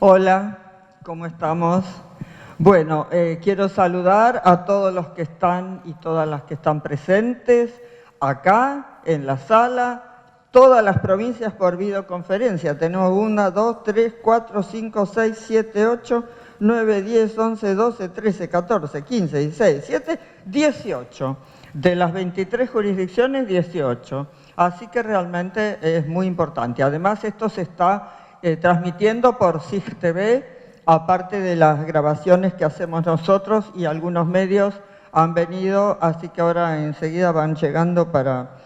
Hola, ¿cómo estamos? Bueno, quiero saludar a todos los que están y todas las que están presentes acá en la sala, todas las provincias por videoconferencia. Tenemos 1, 2, 3, 4, 5, 6, 7, 8, 9, 10, 11, 12, 13, 14, 15, 16, 17, 18. De las 23 jurisdicciones, 18. Así que realmente es muy importante. Además, esto se está transmitiendo por SIG TV, aparte de las grabaciones que hacemos nosotros, y algunos medios han venido, así que ahora enseguida van llegando para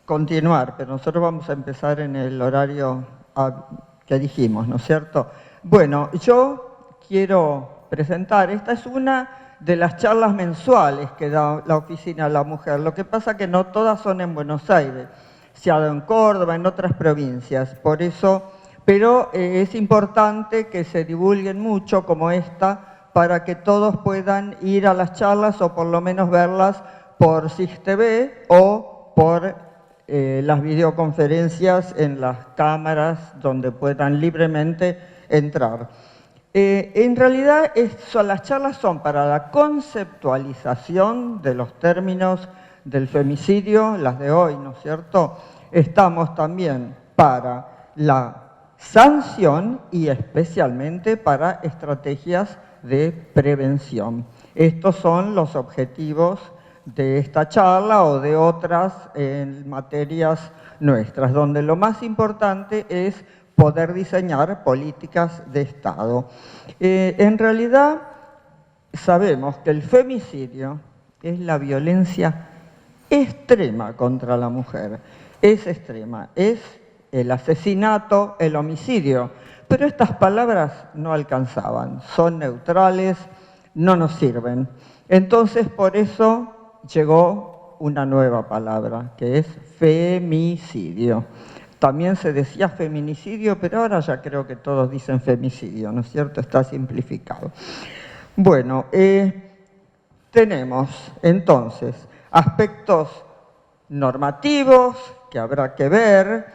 continuar, pero nosotros vamos a empezar en el horario que dijimos, ¿no es cierto? Bueno, yo quiero presentar, esta es una de las charlas mensuales que da la Oficina de la Mujer. Lo que pasa que no todas son en Buenos Aires, se ha dado en Córdoba, en otras provincias, por eso, pero es importante que se divulguen mucho como esta para que todos puedan ir a las charlas o por lo menos verlas por SIG TV o por las videoconferencias en las cámaras donde puedan libremente entrar. En realidad las charlas son para la conceptualización de los términos del femicidio, las de hoy, ¿no es cierto? Estamos también para la sanción y especialmente para estrategias de prevención. Estos son los objetivos de esta charla o de otras materias nuestras, donde lo más importante es poder diseñar políticas de Estado. En realidad sabemos que el femicidio es la violencia extrema contra la mujer, es extrema, es el asesinato, el homicidio, pero estas palabras no alcanzaban, son neutrales, no nos sirven. Entonces por eso llegó una nueva palabra, que es femicidio. También se decía feminicidio, pero ahora ya creo que todos dicen femicidio, ¿no es cierto? Está simplificado. Bueno, tenemos entonces aspectos normativos que habrá que ver,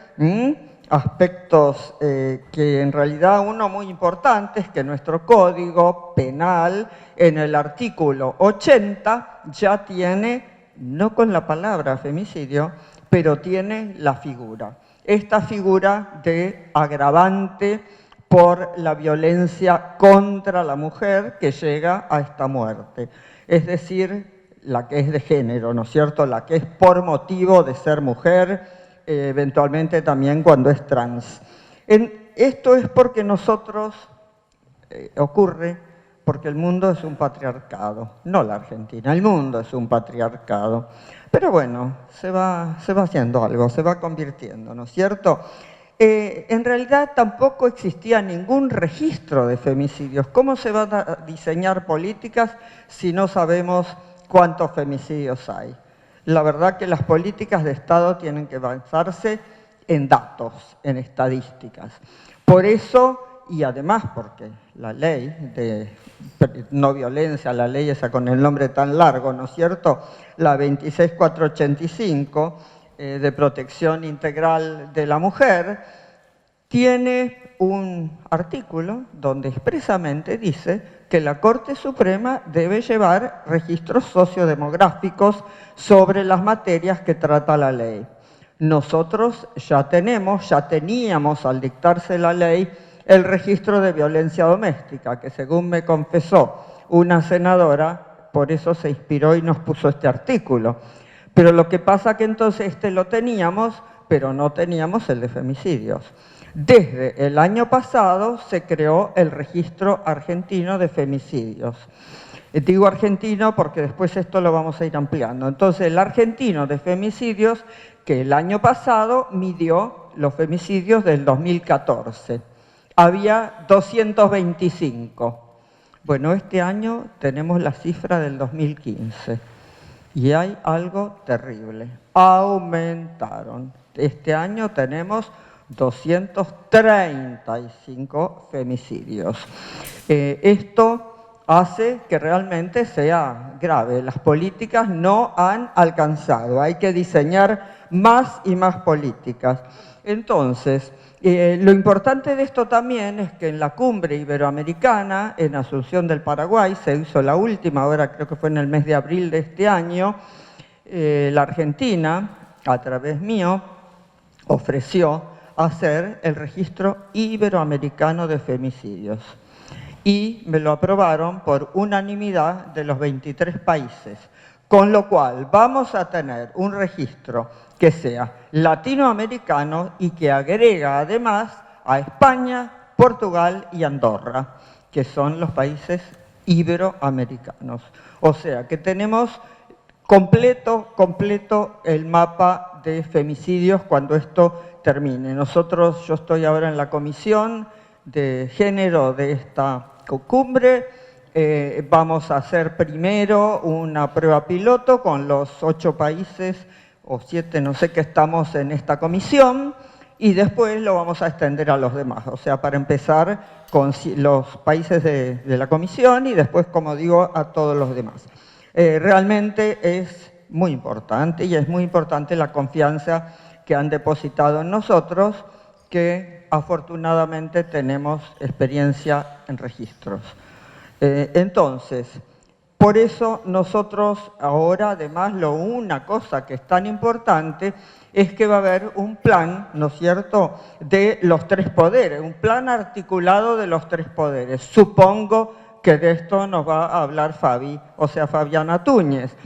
aspectos que en realidad uno muy importante es que nuestro Código Penal en el artículo 80 ya tiene, no con la palabra femicidio, pero tiene la figura. Esta figura de agravante por la violencia contra la mujer que llega a esta muerte. Es decir, la que es de género, ¿no es cierto? La que es por motivo de ser mujer, eventualmente también cuando es trans. Esto es porque nosotros, ocurre porque el mundo es un patriarcado, no la Argentina, el mundo es un patriarcado. Pero bueno, se va haciendo algo, se va convirtiendo, ¿no es cierto? En realidad tampoco existía ningún registro de femicidios. ¿Cómo se van a diseñar políticas si no sabemos cuántos femicidios hay? La verdad que las políticas de Estado tienen que basarse en datos, en estadísticas. Por eso, y además porque la ley de no violencia, la ley esa con el nombre tan largo, ¿no es cierto?, la 26485, de protección integral de la mujer, tiene un artículo donde expresamente dice que la Corte Suprema debe llevar registros sociodemográficos sobre las materias que trata la ley. Nosotros ya teníamos al dictarse la ley el registro de violencia doméstica, que según me confesó una senadora, por eso se inspiró y nos puso este artículo. Pero lo que pasa que entonces lo teníamos, pero no teníamos el de femicidios. Desde el año pasado se creó el registro argentino de femicidios. Digo argentino porque después esto lo vamos a ir ampliando. Entonces, el argentino de femicidios, que el año pasado midió los femicidios del 2014. Había 225. Bueno, este año tenemos la cifra del 2015 y hay algo terrible. Aumentaron. Este año tenemos 235 femicidios. Esto hace que realmente sea grave. Las políticas no han alcanzado. Hay que diseñar más y más políticas. Entonces, lo importante de esto también es que en la cumbre iberoamericana, en Asunción del Paraguay, se hizo la última, ahora creo que fue en el mes de abril de este año, la Argentina, a través mío, ofreció hacer el registro iberoamericano de femicidios. Y me lo aprobaron por unanimidad de los 23 países. Con lo cual vamos a tener un registro que sea latinoamericano y que agrega además a España, Portugal y Andorra, que son los países iberoamericanos. O sea que tenemos completo el mapa de femicidios cuando esto termine. Yo estoy ahora en la comisión de género de esta cumbre. Vamos a hacer primero una prueba piloto con los 8 países o 7, no sé, que estamos en esta comisión, y después lo vamos a extender a los demás. O sea, para empezar con los países de la comisión y después, como digo, a todos los demás. Realmente es muy importante, y es muy importante la confianza que han depositado en nosotros, que afortunadamente tenemos experiencia en registros. Entonces, por eso nosotros ahora, además, una cosa que es tan importante es que va a haber un plan, ¿no es cierto?, de los 3 poderes, un plan articulado de los 3 poderes. Supongo que de esto nos va a hablar Fabiana Túñez,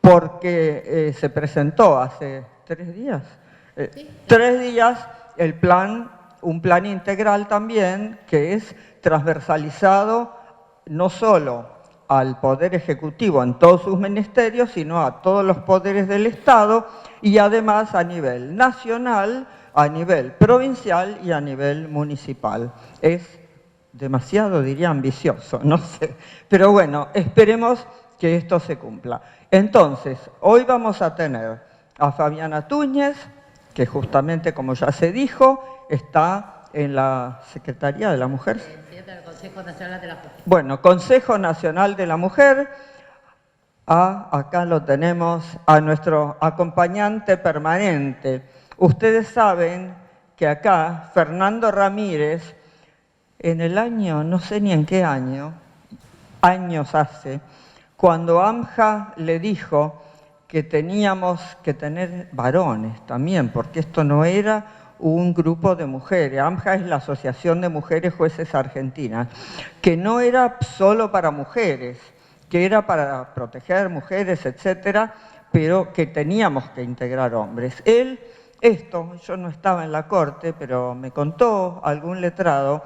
porque se presentó hace 3 días. 3 días el plan, un plan integral también, que es transversalizado no solo al Poder Ejecutivo en todos sus ministerios, sino a todos los poderes del Estado, y además a nivel nacional, a nivel provincial y a nivel municipal. Es demasiado, diría, ambicioso, no sé. Pero bueno, esperemos que esto se cumpla. Entonces, hoy vamos a tener a Fabiana Túñez, que justamente, como ya se dijo, está en la Secretaría de la Mujer. Del Consejo Nacional de la Mujer. Bueno, Consejo Nacional de la Mujer. Acá lo tenemos, a nuestro acompañante permanente. Ustedes saben que acá Fernando Ramírez, en el año, no sé ni en qué año, años hace, cuando AMJA le dijo que teníamos que tener varones también, porque esto no era un grupo de mujeres. AMJA es la Asociación de Mujeres Jueces Argentinas, que no era solo para mujeres, que era para proteger mujeres, etcétera, pero que teníamos que integrar hombres. Yo no estaba en la corte, pero me contó algún letrado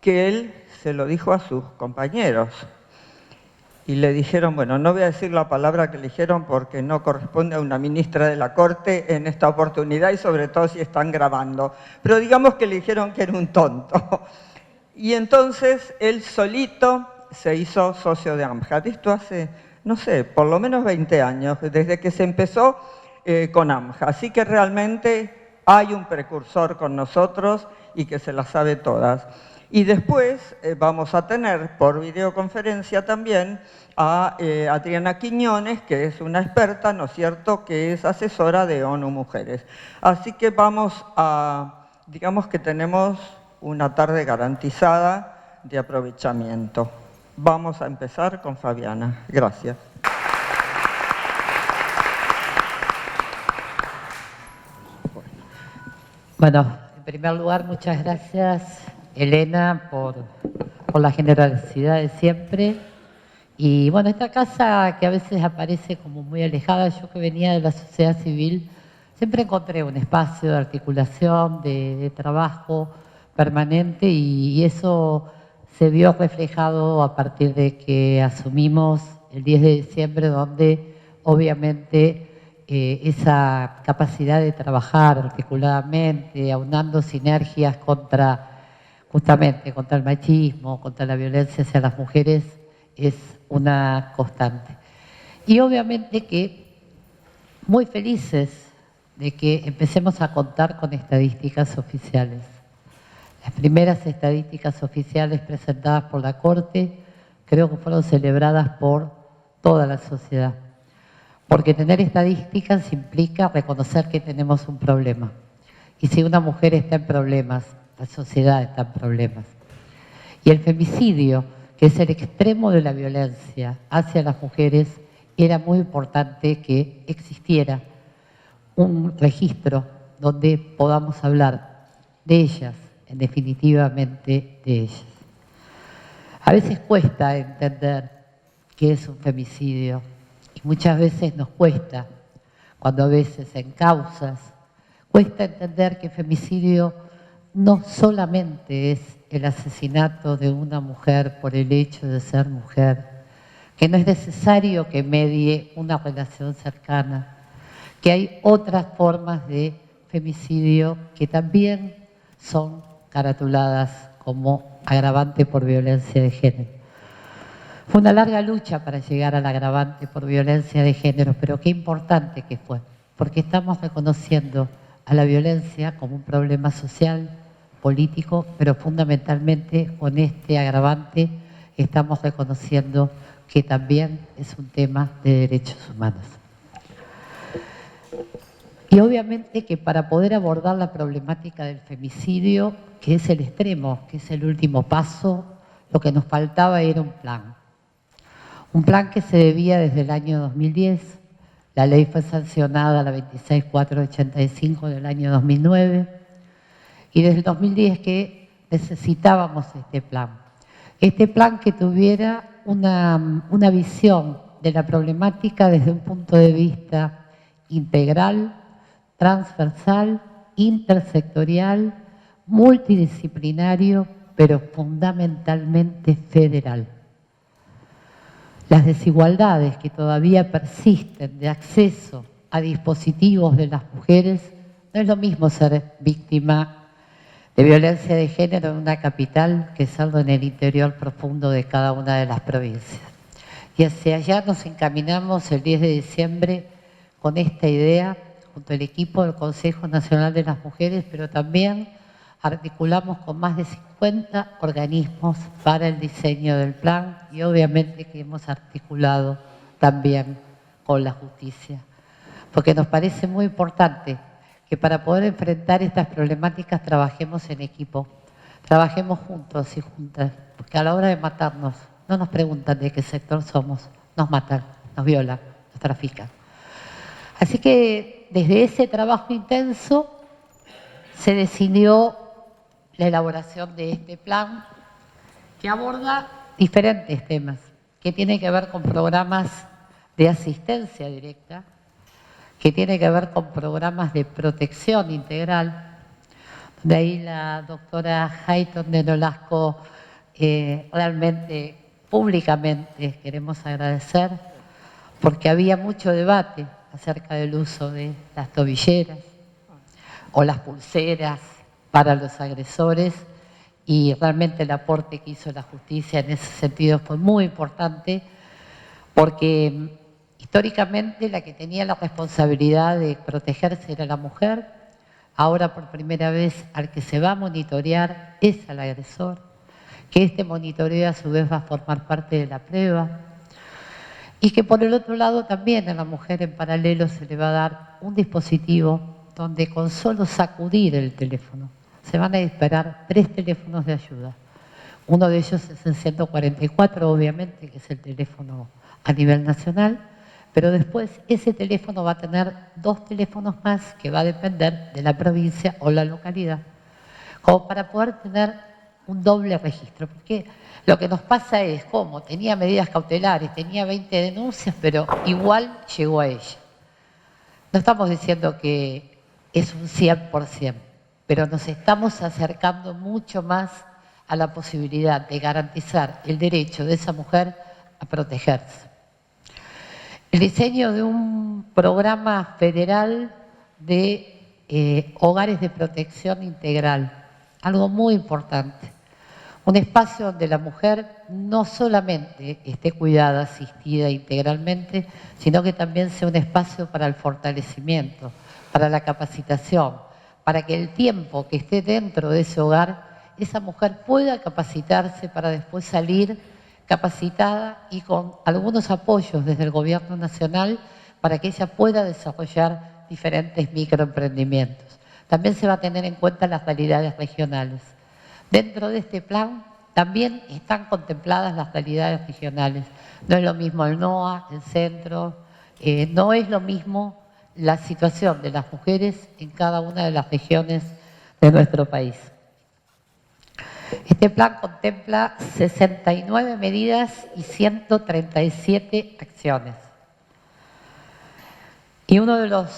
que él se lo dijo a sus compañeros. Y le dijeron, bueno, no voy a decir la palabra que le dijeron porque no corresponde a una ministra de la Corte en esta oportunidad, y sobre todo si están grabando. Pero digamos que le dijeron que era un tonto. Y entonces él solito se hizo socio de AMJA. Esto hace, no sé, por lo menos 20 años, desde que se empezó con AMJA. Así que realmente hay un precursor con nosotros y que se las sabe todas. Y después vamos a tener por videoconferencia también a Adriana Quiñones, que es una experta, ¿no es cierto?, que es asesora de ONU Mujeres. Así que digamos que tenemos una tarde garantizada de aprovechamiento. Vamos a empezar con Fabiana. Gracias. Bueno, en primer lugar, muchas gracias, Elena, por la generosidad de siempre. Y bueno, esta casa que a veces aparece como muy alejada, yo que venía de la sociedad civil, siempre encontré un espacio de articulación, de trabajo permanente, y eso se vio reflejado a partir de que asumimos el 10 de diciembre, donde obviamente esa capacidad de trabajar articuladamente, aunando sinergias justamente contra el machismo, contra la violencia hacia las mujeres, es una constante. Y obviamente que muy felices de que empecemos a contar con estadísticas oficiales. Las primeras estadísticas oficiales presentadas por la Corte creo que fueron celebradas por toda la sociedad. Porque tener estadísticas implica reconocer que tenemos un problema. Y si una mujer está en problemas, la sociedad está en problemas. Y el femicidio, que es el extremo de la violencia hacia las mujeres, era muy importante que existiera un registro donde podamos hablar de ellas, definitivamente de ellas. A veces cuesta entender qué es un femicidio y muchas veces nos cuesta, cuando a veces en causas, cuesta entender que femicidio no solamente es el asesinato de una mujer por el hecho de ser mujer, que no es necesario que medie una relación cercana, que hay otras formas de femicidio que también son caratuladas como agravante por violencia de género. Fue una larga lucha para llegar al agravante por violencia de género, pero qué importante que fue, porque estamos reconociendo a la violencia como un problema social, político, pero fundamentalmente con este agravante estamos reconociendo que también es un tema de derechos humanos. Y obviamente que para poder abordar la problemática del femicidio, que es el extremo, que es el último paso, lo que nos faltaba era un plan. Un plan que se debía desde el año 2010. La ley fue sancionada, la 26485 del año 2009. Y desde el 2010 que necesitábamos este plan. Este plan que tuviera una visión de la problemática desde un punto de vista integral, transversal, intersectorial, multidisciplinario, pero fundamentalmente federal. Las desigualdades que todavía persisten de acceso a dispositivos de las mujeres, no es lo mismo ser víctima de violencia de género en una capital que serlo en el interior profundo de cada una de las provincias. Y hacia allá nos encaminamos el 10 de diciembre con esta idea, junto al equipo del Consejo Nacional de las Mujeres, pero también articulamos con más de 50 organismos para el diseño del plan y obviamente que hemos articulado también con la justicia. Porque nos parece muy importante que para poder enfrentar estas problemáticas trabajemos en equipo, trabajemos juntos y juntas, porque a la hora de matarnos no nos preguntan de qué sector somos, nos matan, nos violan, nos trafican. Así que desde ese trabajo intenso se decidió la elaboración de este plan que aborda diferentes temas, que tiene que ver con programas de asistencia directa, que tiene que ver con programas de protección integral. De ahí la doctora Hayton de Nolasco realmente, públicamente, queremos agradecer, porque había mucho debate acerca del uso de las tobilleras o las pulseras para los agresores y realmente el aporte que hizo la justicia en ese sentido fue muy importante porque históricamente la que tenía la responsabilidad de protegerse era la mujer, ahora por primera vez al que se va a monitorear es al agresor, que este monitoreo a su vez va a formar parte de la prueba y que por el otro lado también a la mujer en paralelo se le va a dar un dispositivo donde con solo sacudir el teléfono se van a disparar 3 teléfonos de ayuda. Uno de ellos es el 144, obviamente, que es el teléfono a nivel nacional, pero después ese teléfono va a tener 2 teléfonos más que va a depender de la provincia o la localidad, como para poder tener un doble registro. Porque lo que nos pasa es, como tenía medidas cautelares, tenía 20 denuncias, pero igual llegó a ella. No estamos diciendo que es un 100%, pero nos estamos acercando mucho más a la posibilidad de garantizar el derecho de esa mujer a protegerse. El diseño de un programa federal de hogares de protección integral, algo muy importante. Un espacio donde la mujer no solamente esté cuidada, asistida integralmente, sino que también sea un espacio para el fortalecimiento, para la capacitación, para que el tiempo que esté dentro de ese hogar, esa mujer pueda capacitarse para después salir capacitada y con algunos apoyos desde el gobierno nacional para que ella pueda desarrollar diferentes microemprendimientos. También se va a tener en cuenta las realidades regionales. Dentro de este plan también están contempladas las realidades regionales. No es lo mismo el NOA, el centro, no es lo mismo la situación de las mujeres en cada una de las regiones de nuestro país. Este plan contempla 69 medidas y 137 acciones. Y uno de los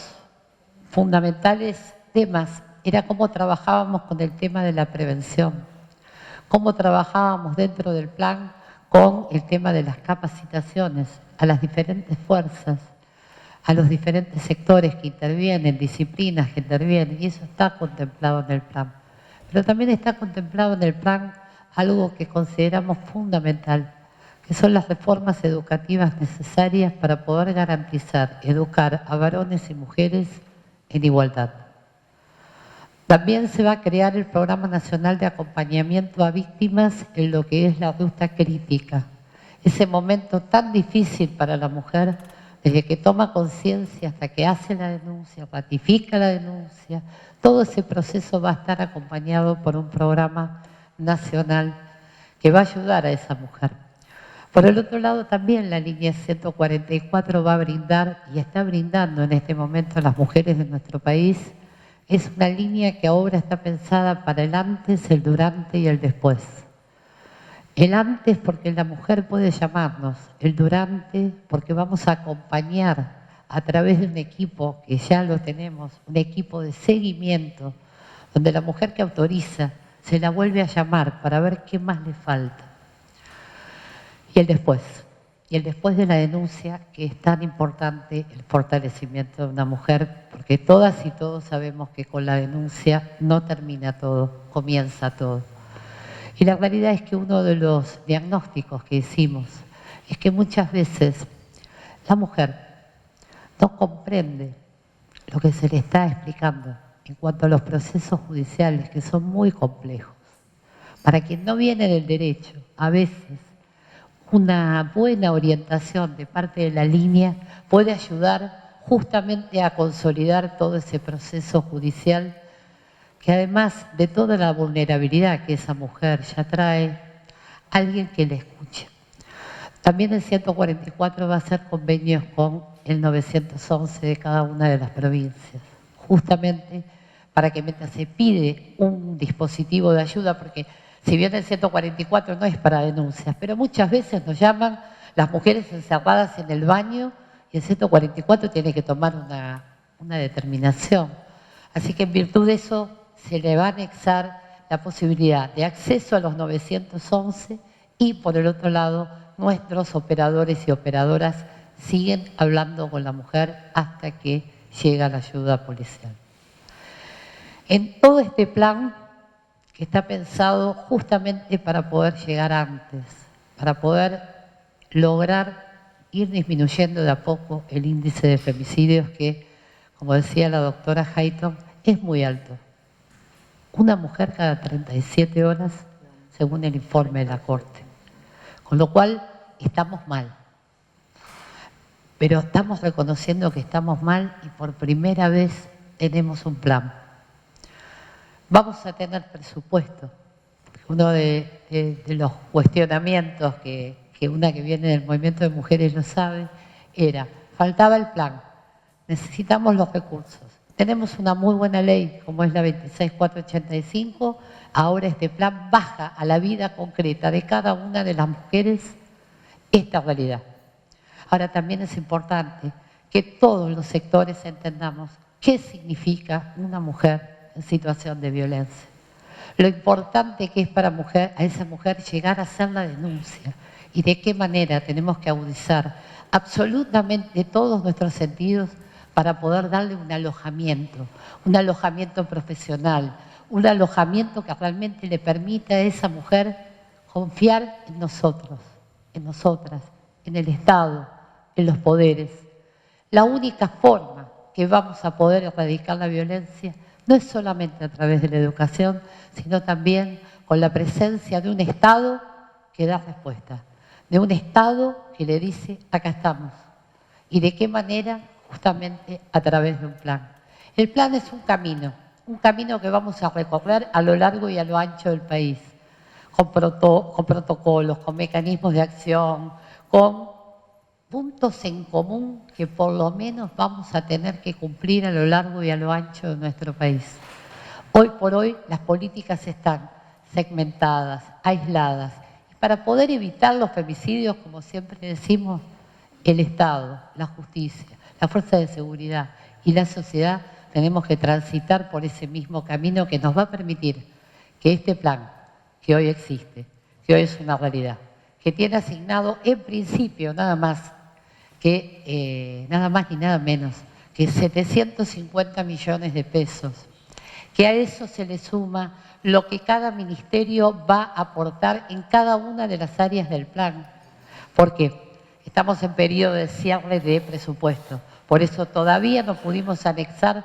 fundamentales temas era cómo trabajábamos con el tema de la prevención, cómo trabajábamos dentro del plan con el tema de las capacitaciones a las diferentes fuerzas, a los diferentes sectores que intervienen, disciplinas que intervienen, y eso está contemplado en el plan. Pero también está contemplado en el plan algo que consideramos fundamental, que son las reformas educativas necesarias para poder garantizar, educar a varones y mujeres en igualdad. También se va a crear el Programa Nacional de Acompañamiento a Víctimas en lo que es la ruta crítica. Ese momento tan difícil para la mujer, desde que toma conciencia hasta que hace la denuncia, ratifica la denuncia, todo ese proceso va a estar acompañado por un programa nacional que va a ayudar a esa mujer. Por el otro lado, también la línea 144 va a brindar y está brindando en este momento a las mujeres de nuestro país. Es una línea que ahora está pensada para el antes, el durante y el después. El antes porque la mujer puede llamarnos, el durante porque vamos a acompañar a través de un equipo que ya lo tenemos, un equipo de seguimiento, donde la mujer que autoriza se la vuelve a llamar para ver qué más le falta. Y el después de la denuncia, que es tan importante el fortalecimiento de una mujer, porque todas y todos sabemos que con la denuncia no termina todo, comienza todo. Y la realidad es que uno de los diagnósticos que hicimos es que muchas veces la mujer no comprende lo que se le está explicando en cuanto a los procesos judiciales, que son muy complejos. Para quien no viene del derecho, a veces una buena orientación de parte de la línea puede ayudar justamente a consolidar todo ese proceso judicial que además de toda la vulnerabilidad que esa mujer ya trae, alguien que la escuche. También el 144 va a hacer convenios con el 911 de cada una de las provincias, justamente para que mientras se pide un dispositivo de ayuda, porque si bien el 144 no es para denuncias, pero muchas veces nos llaman las mujeres encerradas en el baño y el 144 tiene que tomar una determinación. Así que en virtud de eso se le va a anexar la posibilidad de acceso a los 911 y por el otro lado nuestros operadores y operadoras siguen hablando con la mujer hasta que llega la ayuda policial. En todo este plan que está pensado justamente para poder llegar antes, para poder lograr ir disminuyendo de a poco el índice de femicidios que, como decía la doctora Hayton, es muy alto. Una mujer cada 37 horas, según el informe de la Corte. Con lo cual, estamos mal. Pero estamos reconociendo que estamos mal y por primera vez tenemos un plan. Vamos a tener presupuesto. Uno de los cuestionamientos que una que viene del movimiento de mujeres lo sabe, era, faltaba el plan, necesitamos los recursos. Tenemos una muy buena ley, como es la 26485, ahora este plan baja a la vida concreta de cada una de las mujeres esta realidad. Ahora también es importante que todos los sectores entendamos qué significa una mujer en situación de violencia. Lo importante que es para a esa mujer llegar a hacer la denuncia y de qué manera tenemos que agudizar absolutamente todos nuestros sentidos para poder darle un alojamiento profesional, un alojamiento que realmente le permita a esa mujer confiar en nosotros, en nosotras, en el Estado, en los poderes. La única forma que vamos a poder erradicar la violencia no es solamente a través de la educación, sino también con la presencia de un Estado que da respuesta, de un Estado que le dice, acá estamos. Y de qué manera justamente a través de un plan. El plan es un camino que vamos a recorrer a lo largo y a lo ancho del país, con protocolos, con mecanismos de acción, con puntos en común que por lo menos vamos a tener que cumplir a lo largo y a lo ancho de nuestro país. Hoy por hoy las políticas están segmentadas, aisladas. Y para poder evitar los femicidios, como siempre decimos, el Estado, la justicia, la fuerza de seguridad y la sociedad tenemos que transitar por ese mismo camino que nos va a permitir que este plan, que hoy existe, que hoy es una realidad, que tiene asignado en principio nada más ni nada menos que 750 millones de pesos, que a eso se le suma lo que cada ministerio va a aportar en cada una de las áreas del plan, porque estamos en periodo de cierre de presupuesto, por eso todavía no pudimos anexar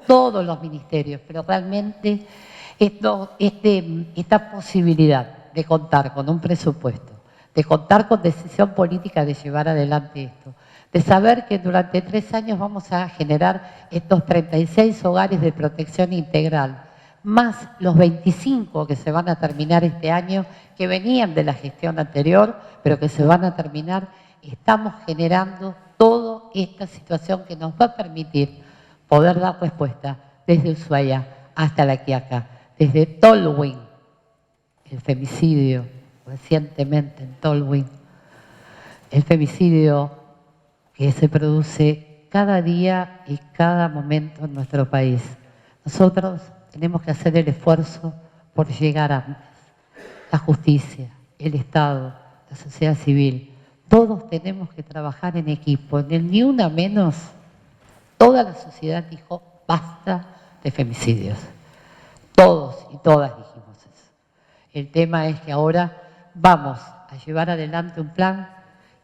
todos los ministerios, pero realmente esta posibilidad de contar con un presupuesto, de contar con decisión política de llevar adelante esto, de saber que durante 3 años vamos a generar estos 36 hogares de protección integral, más los 25 que se van a terminar este año, que venían de la gestión anterior, pero que se van a terminar, estamos generando toda esta situación que nos va a permitir poder dar respuesta desde Ushuaia hasta La Quiaca, desde Tolwyn, el femicidio recientemente en Tolwyn, el femicidio que se produce cada día y cada momento en nuestro país. Nosotros tenemos que hacer el esfuerzo por llegar antes. La justicia, el Estado, la sociedad civil, todos tenemos que trabajar en equipo. En el Ni Una Menos, toda la sociedad dijo basta de femicidios. Todos y todas dijimos eso. El tema es que ahora vamos a llevar adelante un plan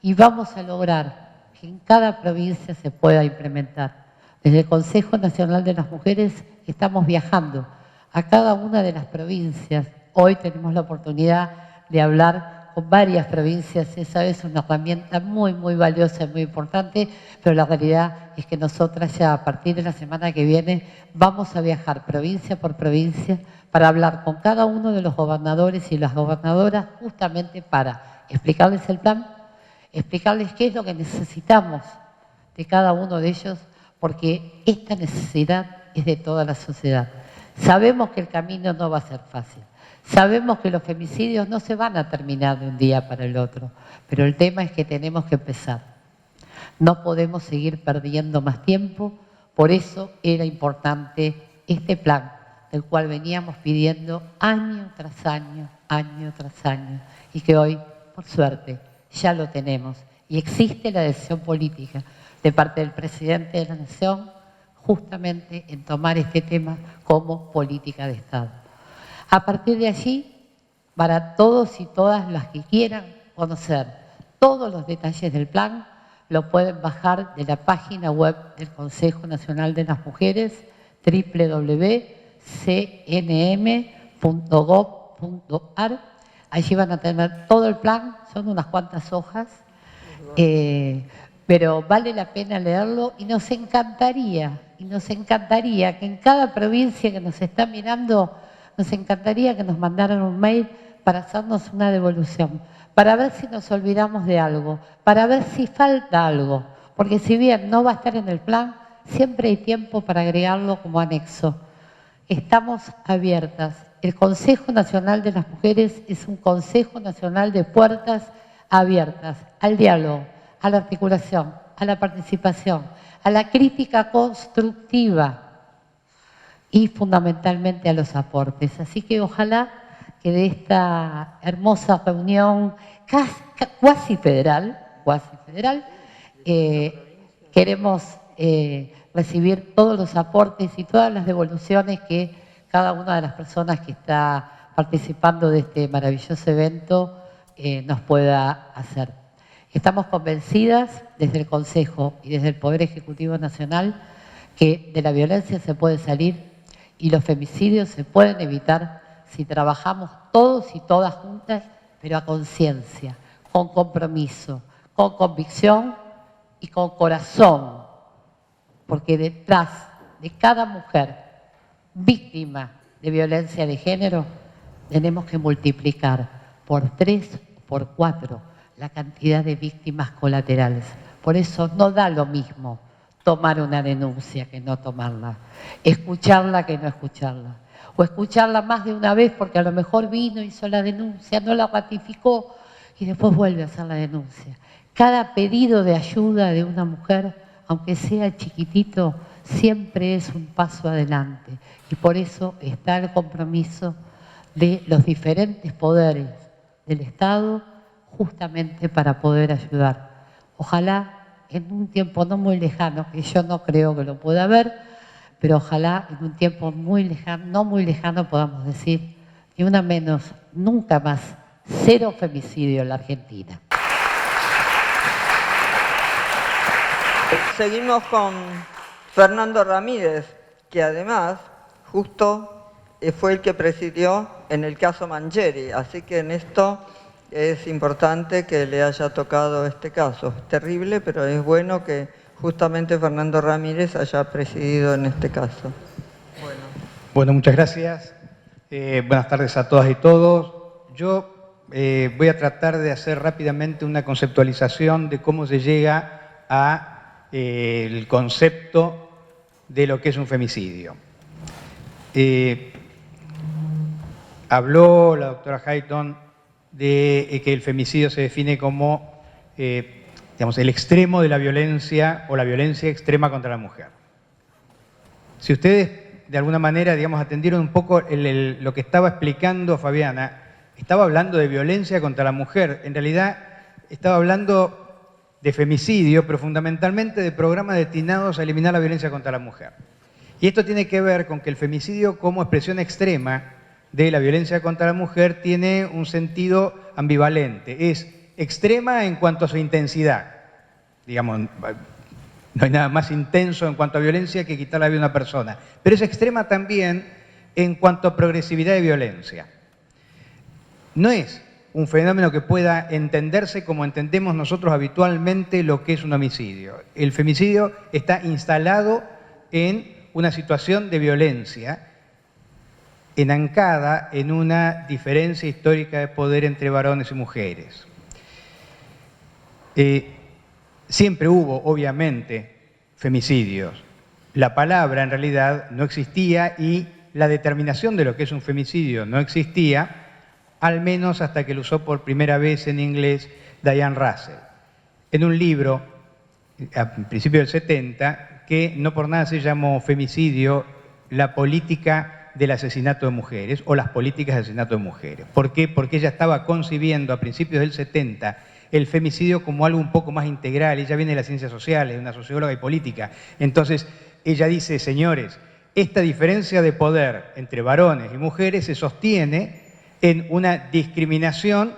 y vamos a lograr que en cada provincia se pueda implementar. Desde el Consejo Nacional de las Mujeres estamos viajando a cada una de las provincias. Hoy tenemos la oportunidad de hablar con varias provincias. Esa es una herramienta muy, muy valiosa y muy importante, pero la realidad es que nosotras ya a partir de la semana que viene vamos a viajar provincia por provincia para hablar con cada uno de los gobernadores y las gobernadoras justamente para explicarles el plan, explicarles qué es lo que necesitamos de cada uno de ellos, porque esta necesidad es de toda la sociedad. Sabemos que el camino no va a ser fácil, sabemos que los femicidios no se van a terminar de un día para el otro, pero el tema es que tenemos que empezar. No podemos seguir perdiendo más tiempo, por eso era importante este plan, del cual veníamos pidiendo año tras año, y que hoy, por suerte, ya lo tenemos. Y existe la decisión política de parte del presidente de la Nación justamente en tomar este tema como política de Estado. A partir de allí, para todos y todas las que quieran conocer todos los detalles del plan, lo pueden bajar de la página web del Consejo Nacional de las Mujeres, www.cnm.gov.ar. Allí van a tener todo el plan, son unas cuantas hojas, pero vale la pena leerlo y nos encantaría que en cada provincia que nos está mirando, nos encantaría que nos mandaran un mail para hacernos una devolución, para ver si nos olvidamos de algo, para ver si falta algo, porque si bien no va a estar en el plan, siempre hay tiempo para agregarlo como anexo. Estamos abiertas. El Consejo Nacional de las Mujeres es un Consejo Nacional de puertas abiertas al diálogo, a la articulación, a la participación, a la crítica constructiva y fundamentalmente a los aportes. Así que ojalá que de esta hermosa reunión cuasi federal, queremos recibir todos los aportes y todas las devoluciones que cada una de las personas que está participando de este maravilloso evento nos pueda hacer. Estamos convencidas desde el Consejo y desde el Poder Ejecutivo Nacional que de la violencia se puede salir y los femicidios se pueden evitar si trabajamos todos y todas juntas, pero a conciencia, con compromiso, con convicción y con corazón. porque detrás de cada mujer víctima de violencia de género tenemos que multiplicar por 3, por 4 la cantidad de víctimas colaterales. Por eso no da lo mismo tomar una denuncia que no tomarla, escucharla que no escucharla, o escucharla más de una vez porque a lo mejor vino, hizo la denuncia, no la ratificó y después vuelve a hacer la denuncia. Cada pedido de ayuda de una mujer, aunque sea chiquitito, siempre es un paso adelante y por eso está el compromiso de los diferentes poderes del Estado justamente para poder ayudar. Ojalá en un tiempo no muy lejano, que yo no creo que lo pueda haber, pero ojalá en un tiempo muy lejano, no muy lejano podamos decir, ni una menos, nunca más, 0 femicidio en la Argentina. Seguimos con Fernando Ramírez, que además justo fue el que presidió en el caso Mangieri, así que en esto es importante que le haya tocado este caso. Es terrible, pero es bueno que justamente Fernando Ramírez haya presidido en este caso. Bueno, muchas gracias. Buenas tardes a todas y todos. Yo voy a tratar de hacer rápidamente una conceptualización de cómo se llega a el concepto de lo que es un femicidio. Habló la doctora Hayton de que el femicidio se define como digamos, el extremo de la violencia o la violencia extrema contra la mujer. Si ustedes de alguna manera, digamos, atendieron un poco lo que estaba explicando Fabiana, estaba hablando de violencia contra la mujer, en realidad estaba hablando de femicidio, pero fundamentalmente de programas destinados a eliminar la violencia contra la mujer. Y esto tiene que ver con que el femicidio como expresión extrema de la violencia contra la mujer tiene un sentido ambivalente. Es extrema en cuanto a su intensidad. Digamos, no hay nada más intenso en cuanto a violencia que quitar la vida de una persona. Pero es extrema también en cuanto a progresividad de violencia. No es un fenómeno que pueda entenderse como entendemos nosotros habitualmente lo que es un homicidio. El femicidio está instalado en una situación de violencia enancada en una diferencia histórica de poder entre varones y mujeres. Siempre hubo, obviamente, femicidios. La palabra, en realidad, no existía y la determinación de lo que es un femicidio no existía, al menos hasta que lo usó por primera vez en inglés Diane Russell, en un libro, a principios del 70, que no por nada se llamó femicidio, la política del asesinato de mujeres o las políticas de asesinato de mujeres. ¿Por qué? Porque ella estaba concibiendo a principios del 70 el femicidio como algo un poco más integral. Ella viene de las ciencias sociales, una socióloga y política. Entonces, ella dice, señores, esta diferencia de poder entre varones y mujeres se sostiene en una discriminación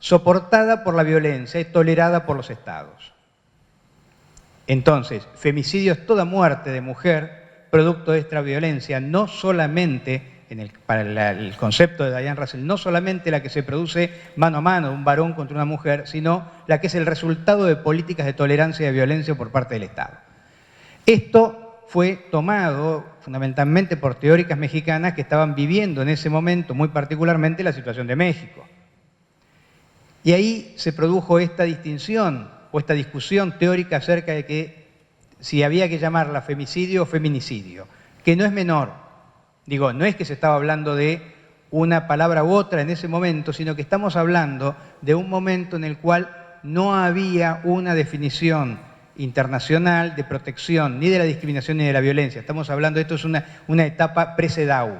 soportada por la violencia y tolerada por los estados. Entonces, femicidio es toda muerte de mujer producto de esta violencia, no solamente, para el concepto de Diane Russell, no solamente la que se produce mano a mano, un varón contra una mujer, sino la que es el resultado de políticas de tolerancia y de violencia por parte del Estado. Esto fue tomado fundamentalmente por teóricas mexicanas que estaban viviendo en ese momento, muy particularmente, la situación de México. Y ahí se produjo esta distinción o esta discusión teórica acerca de que si había que llamarla femicidio o feminicidio, que no es menor. Digo, no es que se estaba hablando de una palabra u otra en ese momento, sino que estamos hablando de un momento en el cual no había una definición internacional de protección ni de la discriminación ni de la violencia. Estamos hablando, esto es una etapa pre-CEDAW.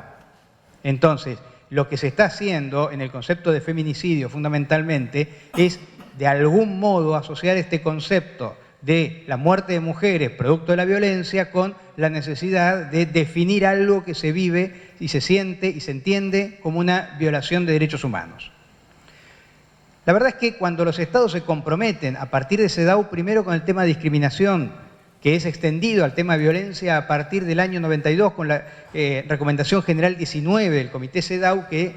Entonces, lo que se está haciendo en el concepto de feminicidio fundamentalmente es de algún modo asociar este concepto de la muerte de mujeres producto de la violencia con la necesidad de definir algo que se vive y se siente y se entiende como una violación de derechos humanos. La verdad es que cuando los estados se comprometen a partir de CEDAW, primero con el tema de discriminación, que es extendido al tema de violencia a partir del año 92 con la Recomendación General 19 del Comité CEDAW, que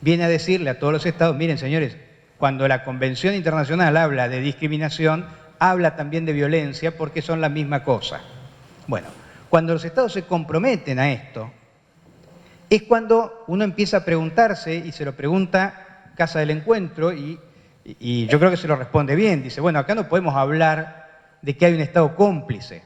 viene a decirle a todos los estados, miren señores, cuando la Convención Internacional habla de discriminación, habla también de violencia porque son la misma cosa. Bueno, cuando los estados se comprometen a esto, es cuando uno empieza a preguntarse, y se lo pregunta Casa del Encuentro, y yo creo que se lo responde bien. Dice, bueno, acá no podemos hablar de que hay un Estado cómplice.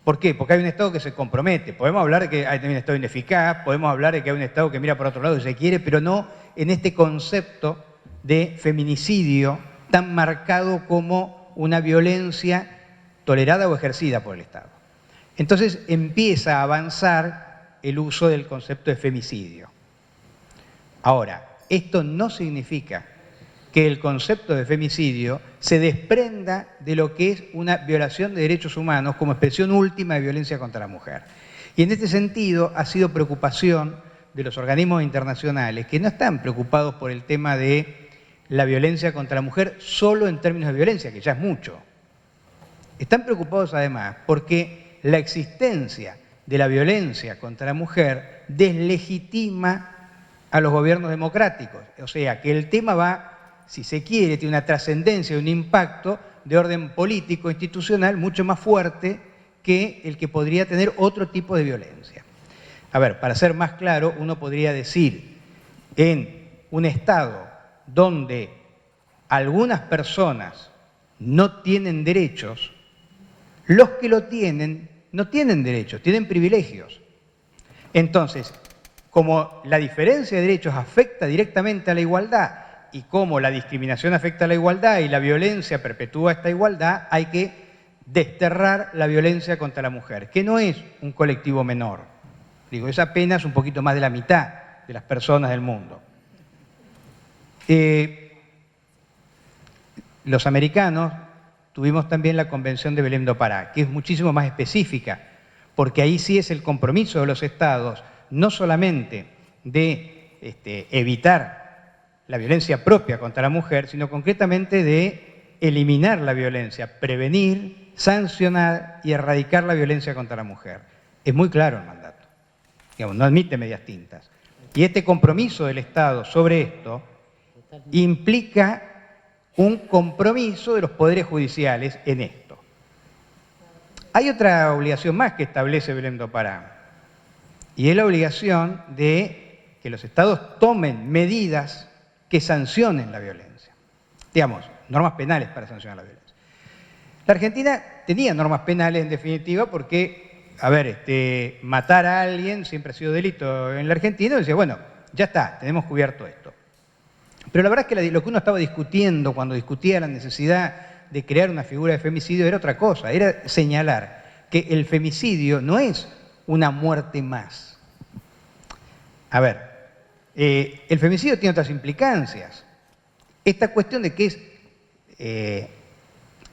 ¿Por qué? Porque hay un Estado que se compromete. Podemos hablar de que hay un Estado ineficaz, podemos hablar de que hay un Estado que mira por otro lado si se quiere, pero no en este concepto de feminicidio tan marcado como una violencia tolerada o ejercida por el Estado. Entonces empieza a avanzar el uso del concepto de femicidio. Ahora, esto no significa que el concepto de femicidio se desprenda de lo que es una violación de derechos humanos como expresión última de violencia contra la mujer. Y en este sentido ha sido preocupación de los organismos internacionales que no están preocupados por el tema de la violencia contra la mujer solo en términos de violencia, que ya es mucho. Están preocupados además porque la existencia de la violencia contra la mujer deslegitima a los gobiernos democráticos. O sea, que el tema va, si se quiere, tiene una trascendencia, un impacto de orden político, institucional, mucho más fuerte que el que podría tener otro tipo de violencia. A ver, para ser más claro, uno podría decir, en un Estado donde algunas personas no tienen derechos, los que lo tienen no tienen derechos, tienen privilegios. Entonces, como la diferencia de derechos afecta directamente a la igualdad y como la discriminación afecta a la igualdad y la violencia perpetúa esta igualdad, hay que desterrar la violencia contra la mujer, que no es un colectivo menor. Digo, es apenas un poquito más de la mitad de las personas del mundo. Los americanos tuvimos también la Convención de Belém do Pará, que es muchísimo más específica, porque ahí sí es el compromiso de los estados, no solamente de evitar la violencia propia contra la mujer, sino concretamente de eliminar la violencia, prevenir, sancionar y erradicar la violencia contra la mujer. Es muy claro el mandato, digamos, no admite medias tintas. Y este compromiso del Estado sobre esto implica un compromiso de los poderes judiciales en esto. Hay otra obligación más que establece Belém do Pará, y es la obligación de que los estados tomen medidas que sancionen la violencia. Digamos, normas penales para sancionar la violencia. La Argentina tenía normas penales, en definitiva, porque, a ver, matar a alguien siempre ha sido delito en la Argentina, y decía, bueno, ya está, tenemos cubierto esto. Pero la verdad es que lo que uno estaba discutiendo cuando discutía la necesidad de crear una figura de femicidio era otra cosa, era señalar que el femicidio no es una muerte más. A ver, el femicidio tiene otras implicancias. Esta cuestión de que es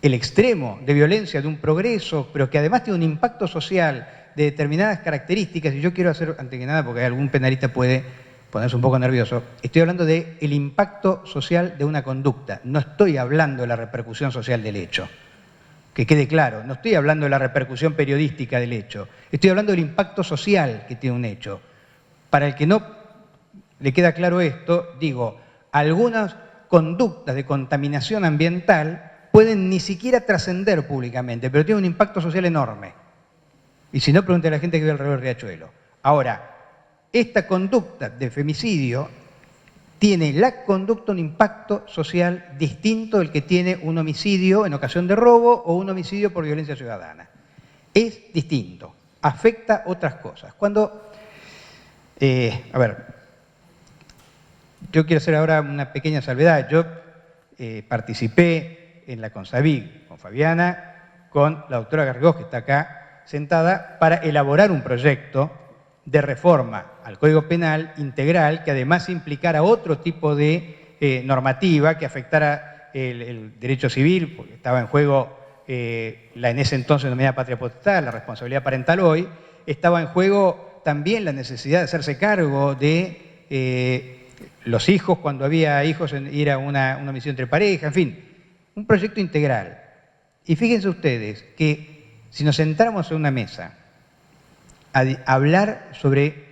el extremo de violencia de un progreso, pero que además tiene un impacto social de determinadas características, y yo quiero hacer, antes que nada, porque algún penalista puede ponerse un poco nervioso, estoy hablando del impacto social de una conducta, no estoy hablando de la repercusión social del hecho. Que quede claro, no estoy hablando de la repercusión periodística del hecho, estoy hablando del impacto social que tiene un hecho. Para el que no le queda claro esto, digo, algunas conductas de contaminación ambiental pueden ni siquiera trascender públicamente, pero tienen un impacto social enorme. Y si no, pregunte a la gente que vive alrededor del Riachuelo. Ahora, esta conducta de femicidio tiene la conducta un impacto social distinto del que tiene un homicidio en ocasión de robo o un homicidio por violencia ciudadana. Es distinto, afecta otras cosas. Cuando, a ver, yo quiero hacer ahora una pequeña salvedad. Yo participé en la CONSAVIG con Fabiana, con la doctora Garrigós, que está acá sentada, para elaborar un proyecto de reforma al Código Penal integral que además implicara otro tipo de normativa que afectara el derecho civil, porque estaba en juego la en ese entonces denominada patria potestad, la responsabilidad parental hoy, estaba en juego también la necesidad de hacerse cargo de los hijos cuando había hijos, ir a una homicidio entre pareja, en fin, un proyecto integral. Y fíjense ustedes que si nos sentáramos en una mesa a hablar sobre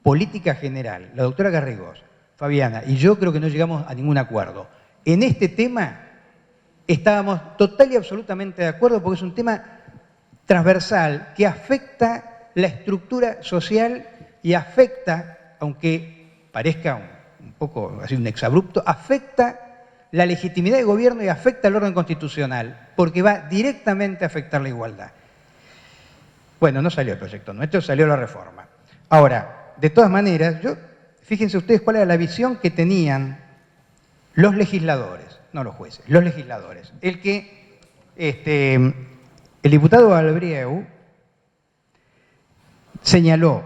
política general, la doctora Garrigós, Fabiana, y yo creo que no llegamos a ningún acuerdo. En este tema estábamos total y absolutamente de acuerdo porque es un tema transversal que afecta la estructura social y afecta, aunque parezca un poco así un exabrupto, afecta la legitimidad de gobierno y afecta el orden constitucional, porque va directamente a afectar la igualdad. Bueno, no salió el proyecto nuestro, salió la reforma. Ahora, de todas maneras, fíjense ustedes cuál era la visión que tenían los legisladores, no los jueces, los legisladores. El diputado Albrieu señaló: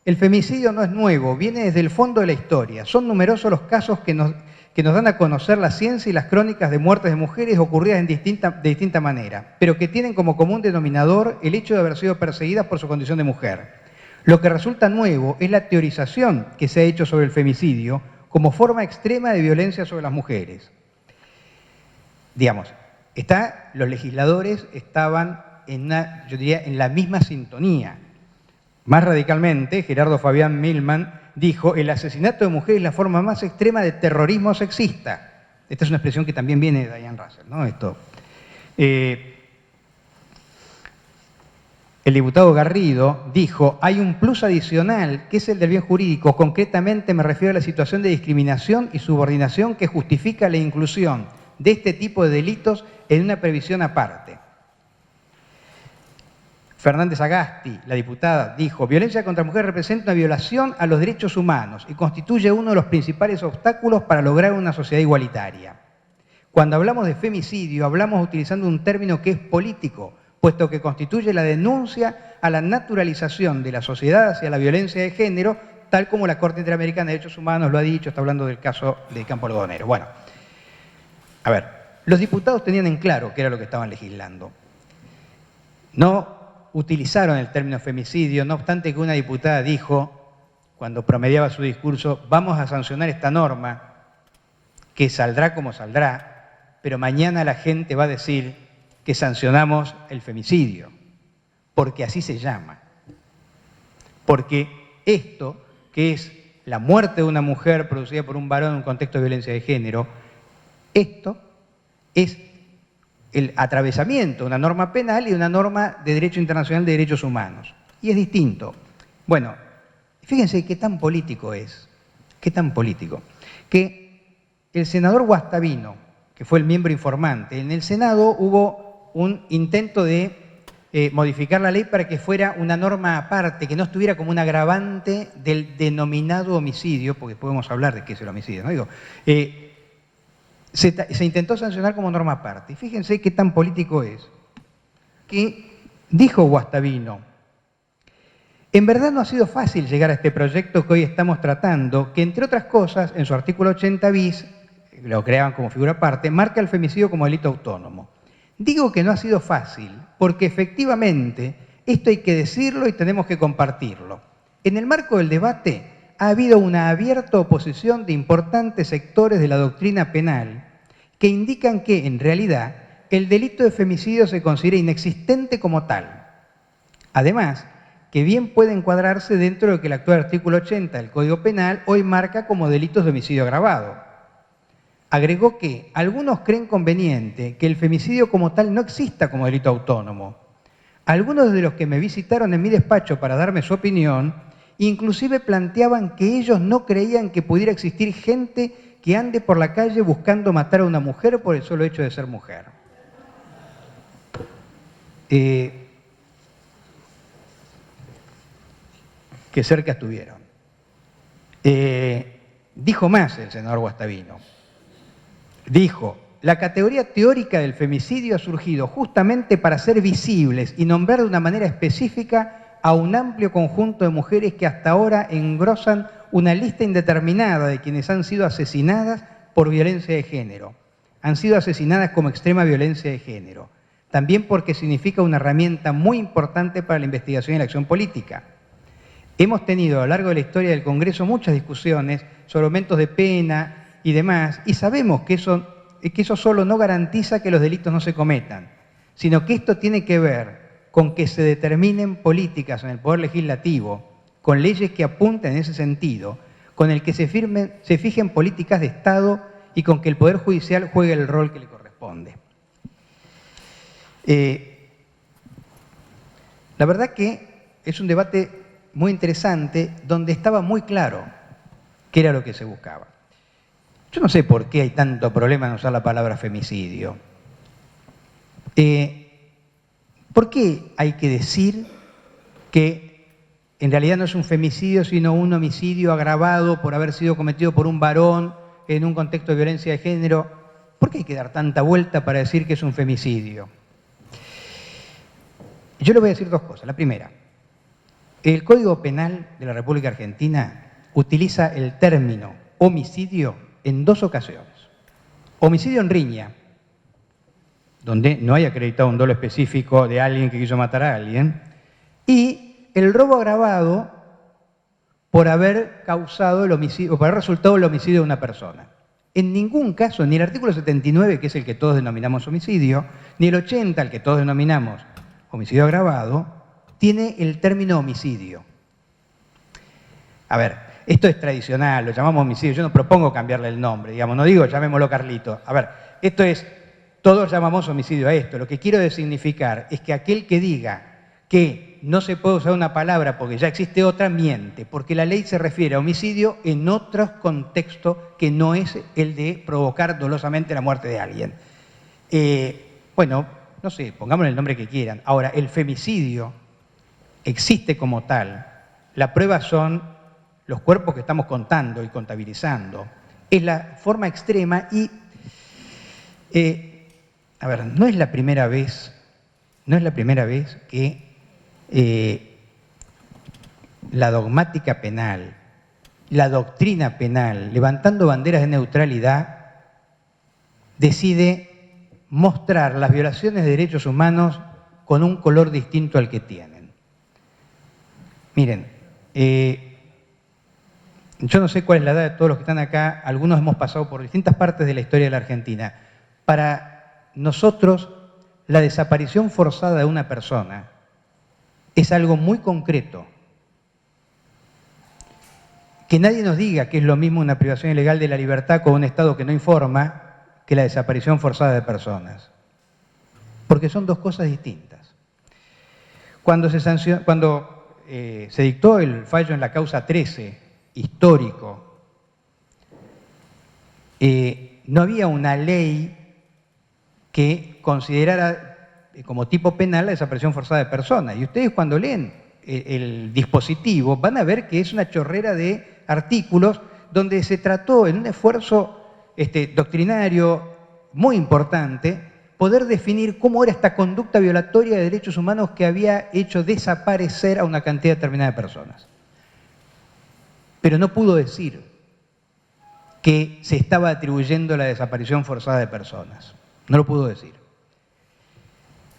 el femicidio no es nuevo, viene desde el fondo de la historia. Son numerosos los casos que nos dan a conocer la ciencia y las crónicas de muertes de mujeres ocurridas de distinta manera, pero que tienen como común denominador el hecho de haber sido perseguidas por su condición de mujer. Lo que resulta nuevo es la teorización que se ha hecho sobre el femicidio como forma extrema de violencia sobre las mujeres. Digamos, los legisladores estaban yo diría, en la misma sintonía. Más radicalmente, Gerardo Fabián Milman dijo: el asesinato de mujeres es la forma más extrema de terrorismo sexista. Esta es una expresión que también viene de Diane Russell, ¿no? El diputado Garrido dijo: hay un plus adicional, que es el del bien jurídico. Concretamente me refiero a la situación de discriminación y subordinación que justifica la inclusión de este tipo de delitos en una previsión aparte. Fernández Agasti, la diputada, dijo: violencia contra mujeres representa una violación a los derechos humanos y constituye uno de los principales obstáculos para lograr una sociedad igualitaria. Cuando hablamos de femicidio, hablamos utilizando un término que es político, puesto que constituye la denuncia a la naturalización de la sociedad hacia la violencia de género, tal como la Corte Interamericana de Derechos Humanos lo ha dicho. Está hablando del caso de Campo Algodonero. Bueno, a ver, los diputados tenían en claro qué era lo que estaban legislando. No utilizaron el término femicidio, no obstante que una diputada dijo, cuando promediaba su discurso: vamos a sancionar esta norma, que saldrá como saldrá, pero mañana la gente va a decir que sancionamos el femicidio, porque así se llama. Porque esto, que es la muerte de una mujer producida por un varón en un contexto de violencia de género, esto es el atravesamiento de una norma penal y una norma de derecho internacional de derechos humanos. Y es distinto. Bueno, fíjense qué tan político es, qué tan político, que el senador Guastavino, que fue el miembro informante, en el Senado hubo un intento de modificar la ley para que fuera una norma aparte, que no estuviera como un agravante del denominado homicidio, porque podemos hablar de qué es el homicidio, ¿no? Digo, se intentó sancionar como norma aparte. Y fíjense qué tan político es, que dijo Guastavino: en verdad no ha sido fácil llegar a este proyecto que hoy estamos tratando, que entre otras cosas, en su artículo 80 bis, lo creaban como figura aparte, marca el femicidio como delito autónomo. Digo que no ha sido fácil, porque efectivamente esto hay que decirlo y tenemos que compartirlo. En el marco del debate ha habido una abierta oposición de importantes sectores de la doctrina penal que indican que, en realidad, el delito de femicidio se considera inexistente como tal. Además, que bien puede encuadrarse dentro de lo que el actual artículo 80 del Código Penal hoy marca como delitos de homicidio agravado. Agregó que algunos creen conveniente que el femicidio como tal no exista como delito autónomo. Algunos de los que me visitaron en mi despacho para darme su opinión inclusive planteaban que ellos no creían que pudiera existir gente que ande por la calle buscando matar a una mujer por el solo hecho de ser mujer. Qué cerca estuvieron. Dijo más el senador Guastavino. Dijo: la categoría teórica del femicidio ha surgido justamente para ser visibles y nombrar de una manera específica a un amplio conjunto de mujeres que hasta ahora engrosan una lista indeterminada de quienes han sido asesinadas por violencia de género. Han sido asesinadas como extrema violencia de género. También porque significa una herramienta muy importante para la investigación y la acción política. Hemos tenido a lo largo de la historia del Congreso muchas discusiones sobre aumentos de pena y demás, y sabemos que eso solo no garantiza que los delitos no se cometan, sino que esto tiene que ver con que se determinen políticas en el Poder Legislativo, con leyes que apunten en ese sentido, con el que se fijen políticas de Estado y con que el Poder Judicial juegue el rol que le corresponde. La verdad que es un debate muy interesante donde estaba muy claro qué era lo que se buscaba. Yo no sé por qué hay tanto problema en usar la palabra femicidio. ¿Por qué hay que decir que en realidad no es un femicidio, sino un homicidio agravado por haber sido cometido por un varón en un contexto de violencia de género? ¿Por qué hay que dar tanta vuelta para decir que es un femicidio? Yo le voy a decir dos cosas. La primera, el Código Penal de la República Argentina utiliza el término homicidio en dos ocasiones. Homicidio en riña, donde no hay acreditado un dolo específico de alguien que quiso matar a alguien, y el robo agravado por haber causado el homicidio, o por haber resultado el homicidio de una persona. En ningún caso, ni el artículo 79, que es el que todos denominamos homicidio, ni el 80, el que todos denominamos homicidio agravado, tiene el término homicidio. A ver, esto es tradicional, lo llamamos homicidio, yo no propongo cambiarle el nombre, digamos, no digo llamémoslo Carlito. A ver, esto es, todos llamamos homicidio a esto. Lo que quiero significar es que aquel que diga que no se puede usar una palabra porque ya existe otra, miente, porque la ley se refiere a homicidio en otro contexto que no es el de provocar dolosamente la muerte de alguien. Bueno, no sé, pongámosle el nombre que quieran. Ahora, el femicidio existe como tal. La prueba son los cuerpos que estamos contando y contabilizando. Es la forma extrema y, a ver, no es la primera vez que la dogmática penal, la doctrina penal, levantando banderas de neutralidad, decide mostrar las violaciones de derechos humanos con un color distinto al que tienen. Miren, yo no sé cuál es la edad de todos los que están acá, algunos hemos pasado por distintas partes de la historia de la Argentina. Para nosotros, la desaparición forzada de una persona es algo muy concreto. Que nadie nos diga que es lo mismo una privación ilegal de la libertad con un Estado que no informa que la desaparición forzada de personas. Porque son dos cosas distintas. Cuando se dictó el fallo en la causa 13, histórico, no había una ley que considerara como tipo penal la desaparición forzada de personas. Y ustedes cuando leen el dispositivo van a ver que es una chorrera de artículos donde se trató en un esfuerzo doctrinario muy importante poder definir cómo era esta conducta violatoria de derechos humanos que había hecho desaparecer a una cantidad determinada de personas. Pero no pudo decir que se estaba atribuyendo la desaparición forzada de personas. No lo pudo decir.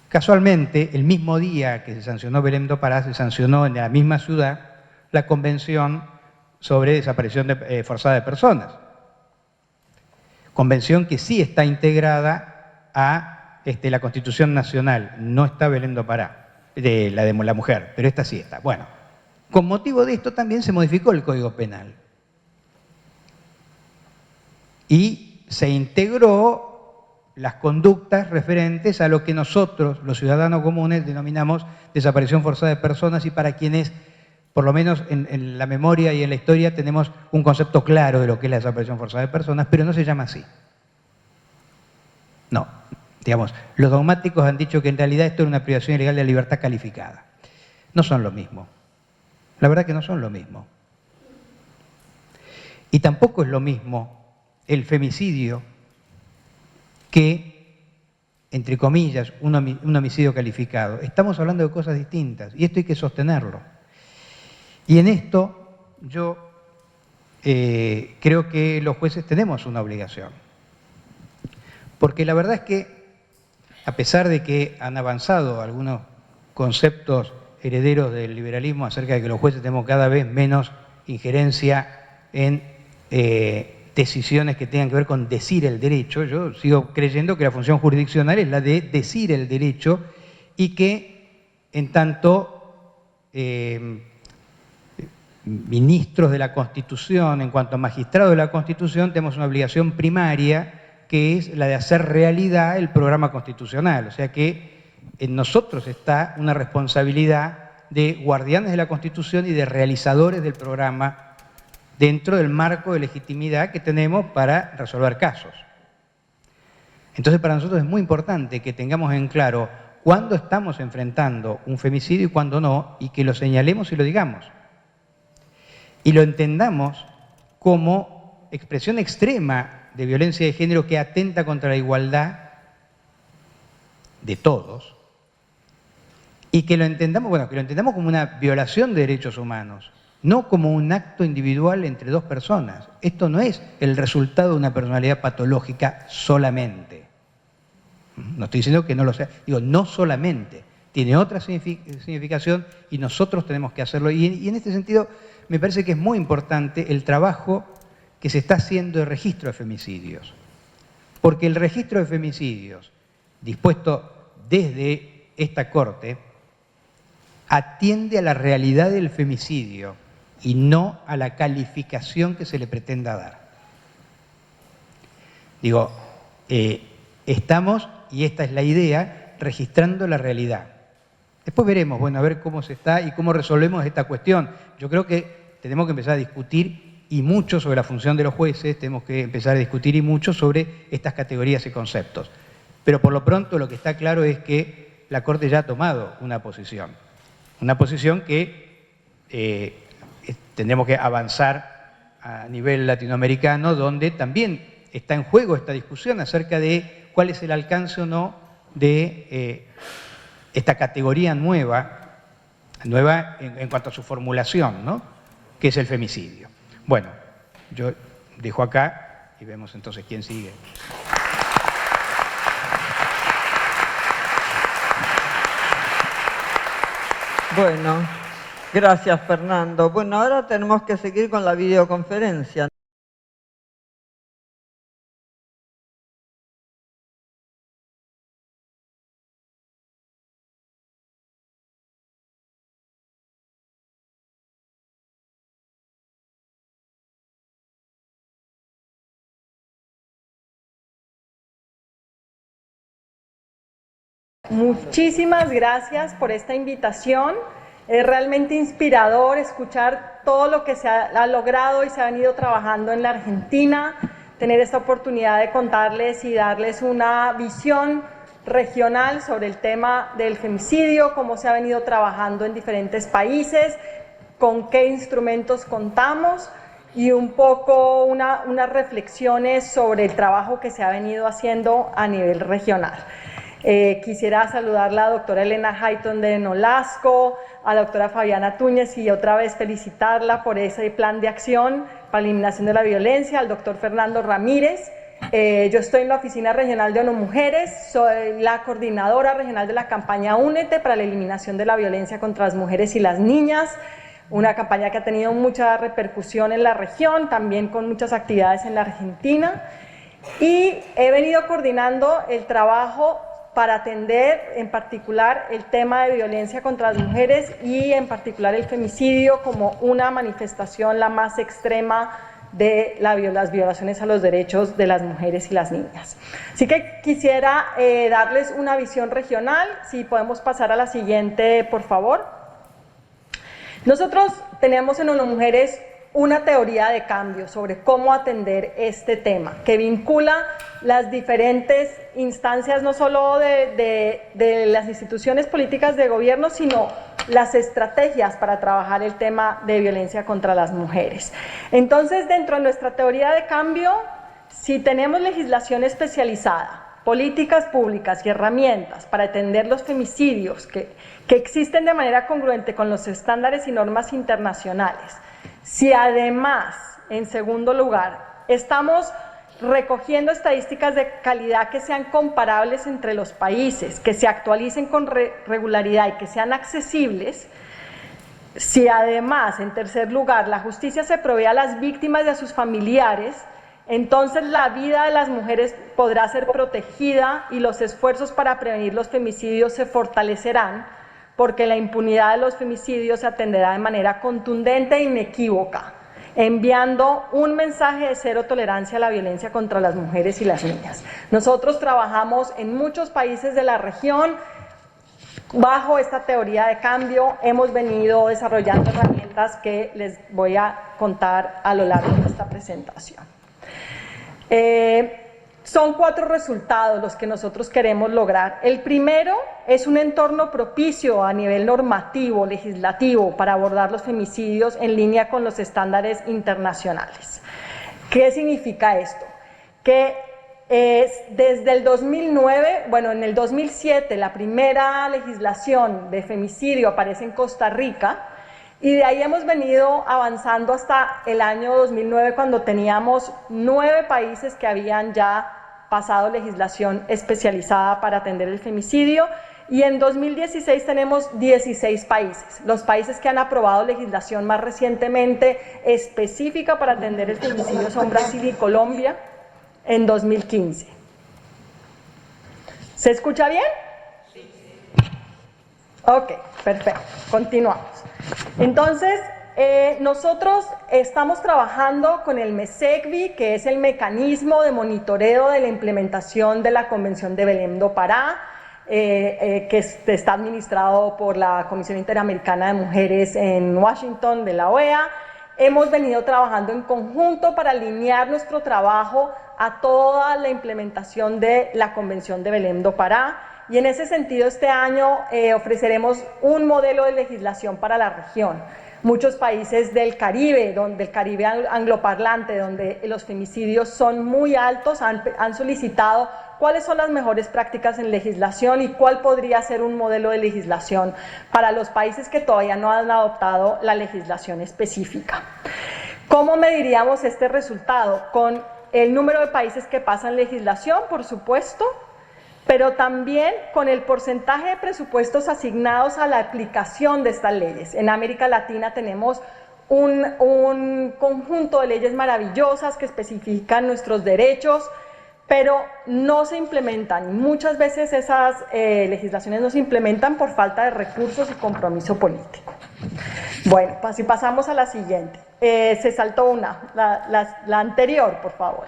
Casualmente, el mismo día que se sancionó Belém do Pará, se sancionó en la misma ciudad la Convención sobre Desaparición Forzada de Personas. Convención que sí está integrada a la Constitución Nacional. No está Belém do Pará, de la mujer, pero esta sí está. Bueno, con motivo de esto también se modificó el Código Penal. Y se integró las conductas referentes a lo que nosotros, los ciudadanos comunes, denominamos desaparición forzada de personas y para quienes, por lo menos en la memoria y en la historia, tenemos un concepto claro de lo que es la desaparición forzada de personas, pero no se llama así. No, digamos, los dogmáticos han dicho que en realidad esto es una privación ilegal de la libertad calificada. No son lo mismo. La verdad que no son lo mismo. Y tampoco es lo mismo el femicidio que, entre comillas, un homicidio calificado. Estamos hablando de cosas distintas y esto hay que sostenerlo. Y en esto yo creo que los jueces tenemos una obligación. Porque la verdad es que, a pesar de que han avanzado algunos conceptos herederos del liberalismo acerca de que los jueces tenemos cada vez menos injerencia en decisiones que tengan que ver con decir el derecho. Yo sigo creyendo que la función jurisdiccional es la de decir el derecho y que, en tanto ministros de la Constitución, en cuanto a magistrados de la Constitución, tenemos una obligación primaria que es la de hacer realidad el programa constitucional. O sea que en nosotros está una responsabilidad de guardianes de la Constitución y de realizadores del programa dentro del marco de legitimidad que tenemos para resolver casos. Entonces, para nosotros es muy importante que tengamos en claro cuándo estamos enfrentando un femicidio y cuándo no, y que lo señalemos y lo digamos. Y lo entendamos como expresión extrema de violencia de género que atenta contra la igualdad de todos, y que lo entendamos, bueno, que lo entendamos como una violación de derechos humanos, no como un acto individual entre dos personas. Esto no es el resultado de una personalidad patológica solamente. No estoy diciendo que no lo sea, digo, no solamente. Tiene otra significación y nosotros tenemos que hacerlo. Y en este sentido, me parece que es muy importante el trabajo que se está haciendo de registro de femicidios. Porque el registro de femicidios, dispuesto desde esta Corte, atiende a la realidad del femicidio y no a la calificación que se le pretenda dar. Digo, estamos, y esta es la idea, registrando la realidad. Después veremos, bueno, a ver cómo se está y cómo resolvemos esta cuestión. Yo creo que tenemos que empezar a discutir y mucho sobre la función de los jueces, tenemos que empezar a discutir y mucho sobre estas categorías y conceptos. Pero por lo pronto lo que está claro es que la Corte ya ha tomado una posición que tendremos que avanzar a nivel latinoamericano, donde también está en juego esta discusión acerca de cuál es el alcance o no de esta categoría nueva en cuanto a su formulación, ¿no?, que es el femicidio. Bueno, yo dejo acá y vemos entonces quién sigue. Bueno, gracias Fernando. Bueno, ahora tenemos que seguir con la videoconferencia. Muchísimas gracias por esta invitación. Es realmente inspirador escuchar todo lo que se ha logrado y se ha venido trabajando en la Argentina, tener esta oportunidad de contarles y darles una visión regional sobre el tema del femicidio, cómo se ha venido trabajando en diferentes países, con qué instrumentos contamos y un poco unas reflexiones sobre el trabajo que se ha venido haciendo a nivel regional. Quisiera saludar a la doctora Elena Hayton de Nolasco, a la doctora Fabiana Túñez y otra vez felicitarla por ese plan de acción para la eliminación de la violencia, al doctor Fernando Ramírez. Yo estoy en la Oficina Regional de ONU Mujeres, soy la coordinadora regional de la campaña Únete para la eliminación de la violencia contra las mujeres y las niñas, una campaña que ha tenido mucha repercusión en la región, también con muchas actividades en la Argentina, y he venido coordinando el trabajo para atender en particular el tema de violencia contra las mujeres y en particular el femicidio como una manifestación la más extrema de las violaciones a los derechos de las mujeres y las niñas. Así que quisiera darles una visión regional, si podemos pasar a la siguiente, por favor. Nosotros tenemos en ONU Mujeres una teoría de cambio sobre cómo atender este tema, que vincula las diferentes instancias, no solo de las instituciones políticas de gobierno, sino las estrategias para trabajar el tema de violencia contra las mujeres. Entonces, dentro de nuestra teoría de cambio, si tenemos legislación especializada, políticas públicas y herramientas para atender los femicidios que existen de manera congruente con los estándares y normas internacionales, si además, en segundo lugar, estamos recogiendo estadísticas de calidad que sean comparables entre los países, que se actualicen con regularidad y que sean accesibles, si además, en tercer lugar, la justicia se provee a las víctimas y a sus familiares, entonces la vida de las mujeres podrá ser protegida y los esfuerzos para prevenir los femicidios se fortalecerán, porque la impunidad de los femicidios se atenderá de manera contundente e inequívoca, enviando un mensaje de cero tolerancia a la violencia contra las mujeres y las niñas. Nosotros trabajamos en muchos países de la región, Bajo esta teoría de cambio hemos venido desarrollando herramientas que les voy a contar a lo largo de esta presentación. Son 4 resultados los que nosotros queremos lograr. El primero es un entorno propicio a nivel normativo, legislativo, para abordar los femicidios en línea con los estándares internacionales. ¿Qué significa esto? Que desde el 2009, bueno, en el 2007 la primera legislación de femicidio aparece en Costa Rica, y de ahí hemos venido avanzando hasta el año 2009, cuando teníamos 9 países que habían ya pasado legislación especializada para atender el femicidio, y en 2016 tenemos 16 países. Los países que han aprobado legislación más recientemente específica para atender el femicidio son Brasil y Colombia en 2015. ¿Se escucha bien? Ok, perfecto, continuamos. Entonces, nosotros estamos trabajando con el MESECVI, que es el mecanismo de monitoreo de la implementación de la Convención de Belém do Pará, que está administrado por la Comisión Interamericana de Mujeres en Washington, de la OEA. Hemos venido trabajando en conjunto para alinear nuestro trabajo a toda la implementación de la Convención de Belém do Pará, y en ese sentido este año ofreceremos un modelo de legislación para la región. Muchos países del Caribe, del Caribe angloparlante, donde los femicidios son muy altos, han solicitado cuáles son las mejores prácticas en legislación y cuál podría ser un modelo de legislación para los países que todavía no han adoptado la legislación específica. ¿Cómo mediríamos este resultado? Con el número de países que pasan legislación, por supuesto, pero también con el porcentaje de presupuestos asignados a la aplicación de estas leyes. En América Latina tenemos un conjunto de leyes maravillosas que especifican nuestros derechos, pero no se implementan, y muchas veces esas legislaciones no se implementan por falta de recursos y compromiso político. Bueno, si pasamos a la siguiente. Se saltó una, la anterior, por favor.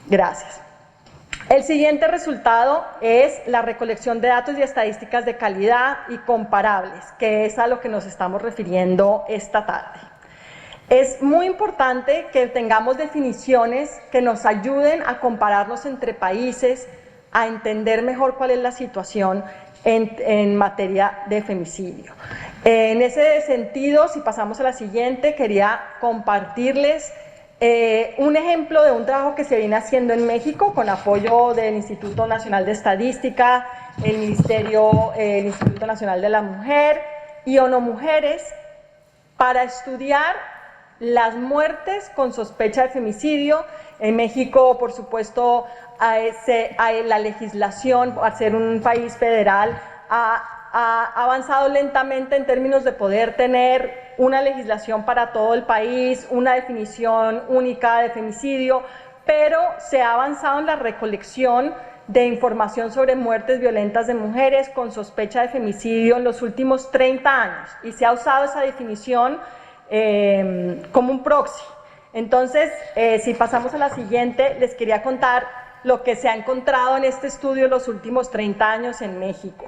Gracias. El siguiente resultado es la recolección de datos y estadísticas de calidad y comparables, que es a lo que nos estamos refiriendo esta tarde. Es muy importante que tengamos definiciones que nos ayuden a compararnos entre países, a entender mejor cuál es la situación en materia de femicidio. En ese sentido, si pasamos a la siguiente, quería compartirles un ejemplo de un trabajo que se viene haciendo en México con apoyo del Instituto Nacional de Estadística, el Instituto Nacional de la Mujer y ONU Mujeres, para estudiar las muertes con sospecha de femicidio. En México, por supuesto, la legislación, al ser un país federal, ha avanzado lentamente en términos de poder tener una legislación para todo el país, una definición única de femicidio, pero se ha avanzado en la recolección de información sobre muertes violentas de mujeres con sospecha de femicidio en los últimos 30 años, y se ha usado esa definición como un proxy. Entonces, si pasamos a la siguiente, les quería contar lo que se ha encontrado en este estudio en los últimos 30 años en México.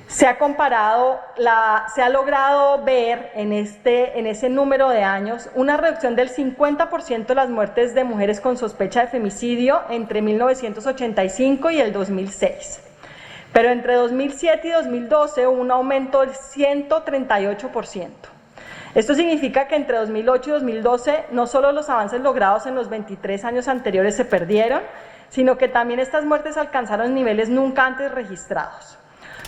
Se ha comparado, se ha logrado ver en ese número de años una reducción del 50% de las muertes de mujeres con sospecha de femicidio entre 1985 y el 2006. Pero entre 2007 y 2012 hubo un aumento del 138%. Esto significa que entre 2008 y 2012 no solo los avances logrados en los 23 años anteriores se perdieron, sino que también estas muertes alcanzaron niveles nunca antes registrados.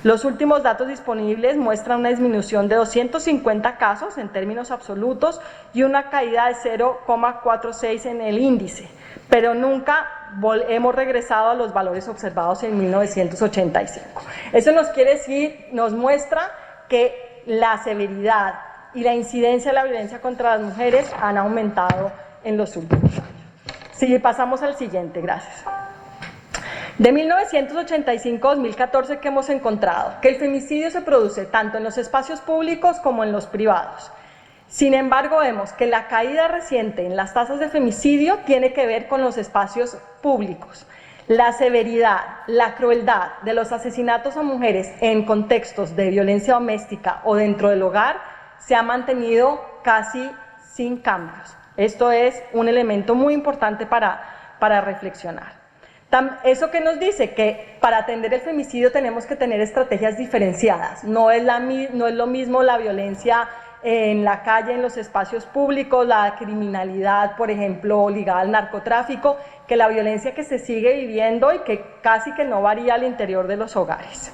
Los últimos datos disponibles muestran una disminución de 250 casos en términos absolutos y una caída de 0,46 en el índice, pero nunca hemos regresado a los valores observados en 1985. Eso nos muestra que la severidad y la incidencia de la violencia contra las mujeres han aumentado en los últimos años. Si pasamos al siguiente, gracias. De 1985 a 2014, ¿qué hemos encontrado? Que el femicidio se produce tanto en los espacios públicos como en los privados. Sin embargo, vemos que la caída reciente en las tasas de femicidio tiene que ver con los espacios públicos. la severidad, la crueldad de los asesinatos a mujeres en contextos de violencia doméstica o dentro del hogar se ha mantenido casi sin cambios. Esto es un elemento muy importante para reflexionar. Eso que nos dice que para atender el femicidio tenemos que tener estrategias diferenciadas. No es lo mismo la violencia en la calle, en los espacios públicos, la criminalidad, por ejemplo, ligada al narcotráfico, que la violencia que se sigue viviendo y que casi que no varía al interior de los hogares.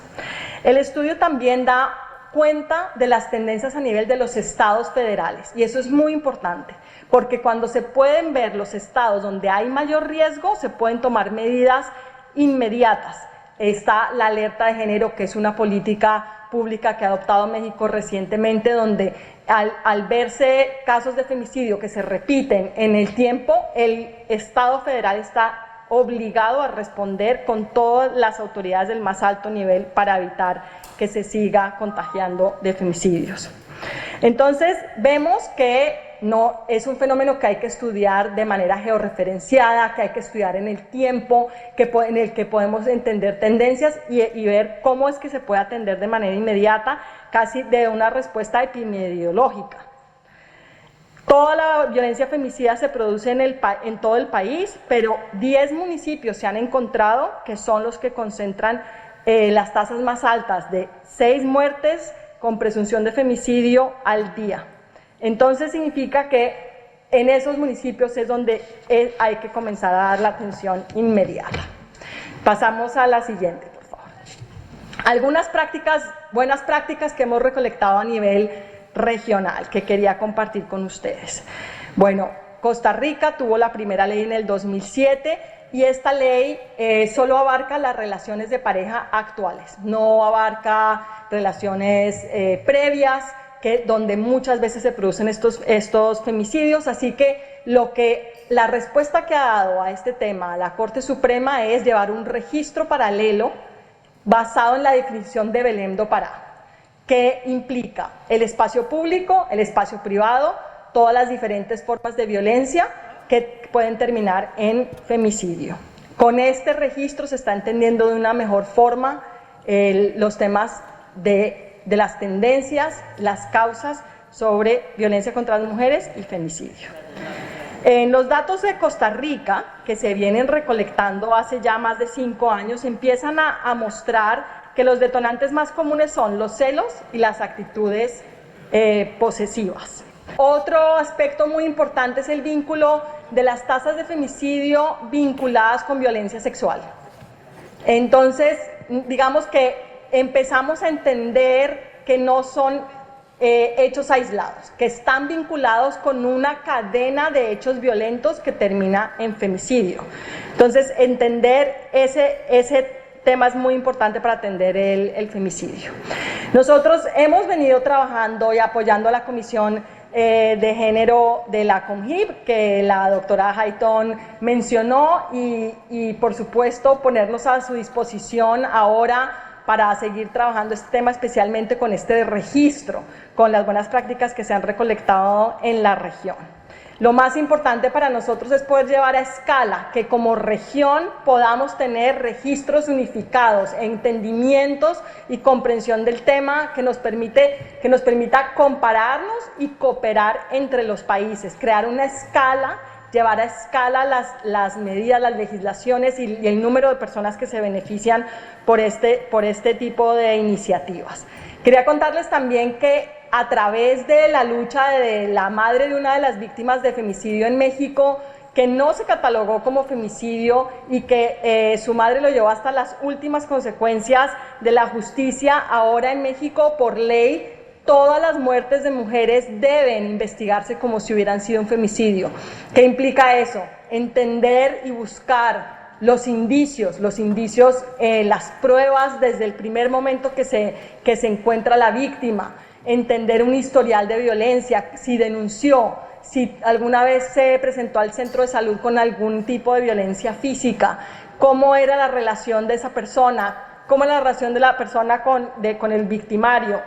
El estudio también da cuenta de las tendencias a nivel de los estados federales, y eso es muy importante, porque cuando se pueden ver los estados donde hay mayor riesgo, se pueden tomar medidas inmediatas. Está la alerta de género, que es una política pública que ha adoptado México recientemente, donde al verse casos de femicidio que se repiten en el tiempo, el Estado federal está obligado a responder con todas las autoridades del más alto nivel para evitar que se siga contagiando de femicidios. Entonces, vemos que no es un fenómeno que hay que estudiar de manera georreferenciada, que hay que estudiar en el tiempo, en el que podemos entender tendencias y ver cómo es que se puede atender de manera inmediata, casi de una respuesta epidemiológica. Toda la violencia femicida se produce en todo el país, pero 10 municipios se han encontrado que son los que concentran las tasas más altas de 6 muertes con presunción de femicidio al día. Entonces significa que en esos municipios es donde hay que comenzar a dar la atención inmediata. Pasamos a la siguiente, por favor. Algunas buenas prácticas que hemos recolectado a nivel regional que quería compartir con ustedes. Bueno, Costa Rica tuvo la primera ley en el 2007 y esta ley solo abarca las relaciones de pareja actuales, no abarca relaciones previas, donde muchas veces se producen estos femicidios, así que la respuesta que ha dado a este tema la Corte Suprema es llevar un registro paralelo basado en la definición de Belém do Pará, que implica el espacio público, el espacio privado, todas las diferentes formas de violencia que pueden terminar en femicidio. Con este registro se está entendiendo de una mejor forma los temas de las tendencias, las causas sobre violencia contra las mujeres y femicidio. En los datos de Costa Rica, que se vienen recolectando hace ya más de 5 años, empiezan a mostrar que los detonantes más comunes son los celos y las actitudes posesivas. Otro aspecto muy importante es el vínculo de las tasas de femicidio vinculadas con violencia sexual. Entonces, digamos que empezamos a entender que no son hechos aislados, que están vinculados con una cadena de hechos violentos que termina en femicidio. Entonces, entender ese tema es muy importante para atender el femicidio. Nosotros hemos venido trabajando y apoyando a la Comisión de Género de la CONJIB, que la doctora Hayton mencionó, y por supuesto ponernos a su disposición ahora para seguir trabajando este tema, especialmente con este registro, con las buenas prácticas que se han recolectado en la región. Lo más importante para nosotros es poder llevar a escala, que como región podamos tener registros unificados, entendimientos y comprensión del tema que nos permita compararnos y cooperar entre los países, crear una escala, llevar a escala las medidas, las legislaciones y el número de personas que se benefician por este tipo de iniciativas. Quería contarles también que a través de la lucha de la madre de una de las víctimas de femicidio en México, que no se catalogó como femicidio y que su madre lo llevó hasta las últimas consecuencias de la justicia, ahora en México por ley todas las muertes de mujeres deben investigarse como si hubieran sido un femicidio. ¿Qué implica eso? Entender y buscar los indicios, las pruebas desde el primer momento que se encuentra la víctima, entender un historial de violencia, si denunció, si alguna vez se presentó al centro de salud con algún tipo de violencia física, cómo era la relación de esa persona, cómo era la relación de la persona con el victimario.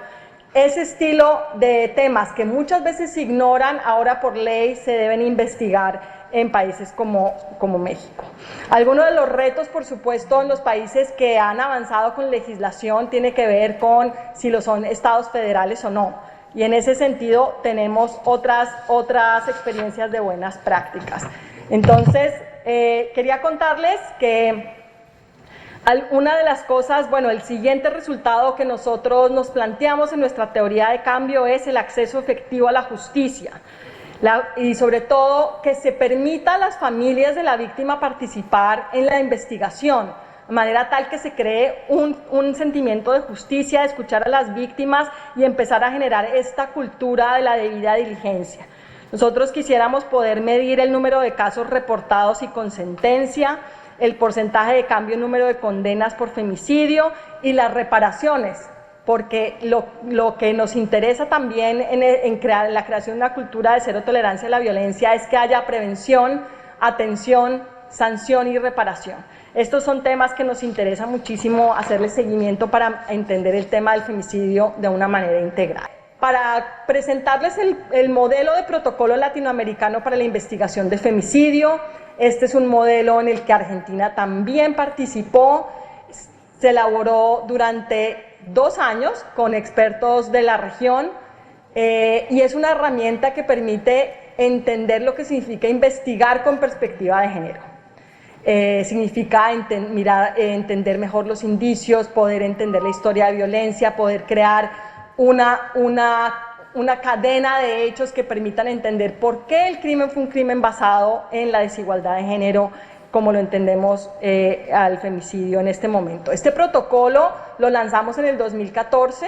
Ese estilo de temas que muchas veces se ignoran, ahora por ley se deben investigar en países como México. Algunos de los retos, por supuesto, en los países que han avanzado con legislación tiene que ver con si lo son estados federales o no. Y en ese sentido tenemos otras experiencias de buenas prácticas. Entonces, quería contarles que una de las cosas, bueno, el siguiente resultado que nosotros nos planteamos en nuestra teoría de cambio es el acceso efectivo a la justicia. Y sobre todo que se permita a las familias de la víctima participar en la investigación, de manera tal que se cree un sentimiento de justicia, de escuchar a las víctimas y empezar a generar esta cultura de la debida diligencia. Nosotros quisiéramos poder medir el número de casos reportados y con sentencia, el porcentaje de cambio en número de condenas por femicidio y las reparaciones, porque lo que nos interesa también en la creación de una cultura de cero tolerancia a la violencia es que haya prevención, atención, sanción y reparación. Estos son temas que nos interesa muchísimo hacerle seguimiento para entender el tema del femicidio de una manera integral. Para presentarles el modelo de protocolo latinoamericano para la investigación de femicidio, este es un modelo en el que Argentina también participó, se elaboró durante 2 años con expertos de la región y es una herramienta que permite entender lo que significa investigar con perspectiva de género. Significa entender mejor los indicios, poder entender la historia de violencia, poder crear una cadena de hechos que permitan entender por qué el crimen fue un crimen basado en la desigualdad de género, como lo entendemos al femicidio en este momento. Este protocolo lo lanzamos en el 2014,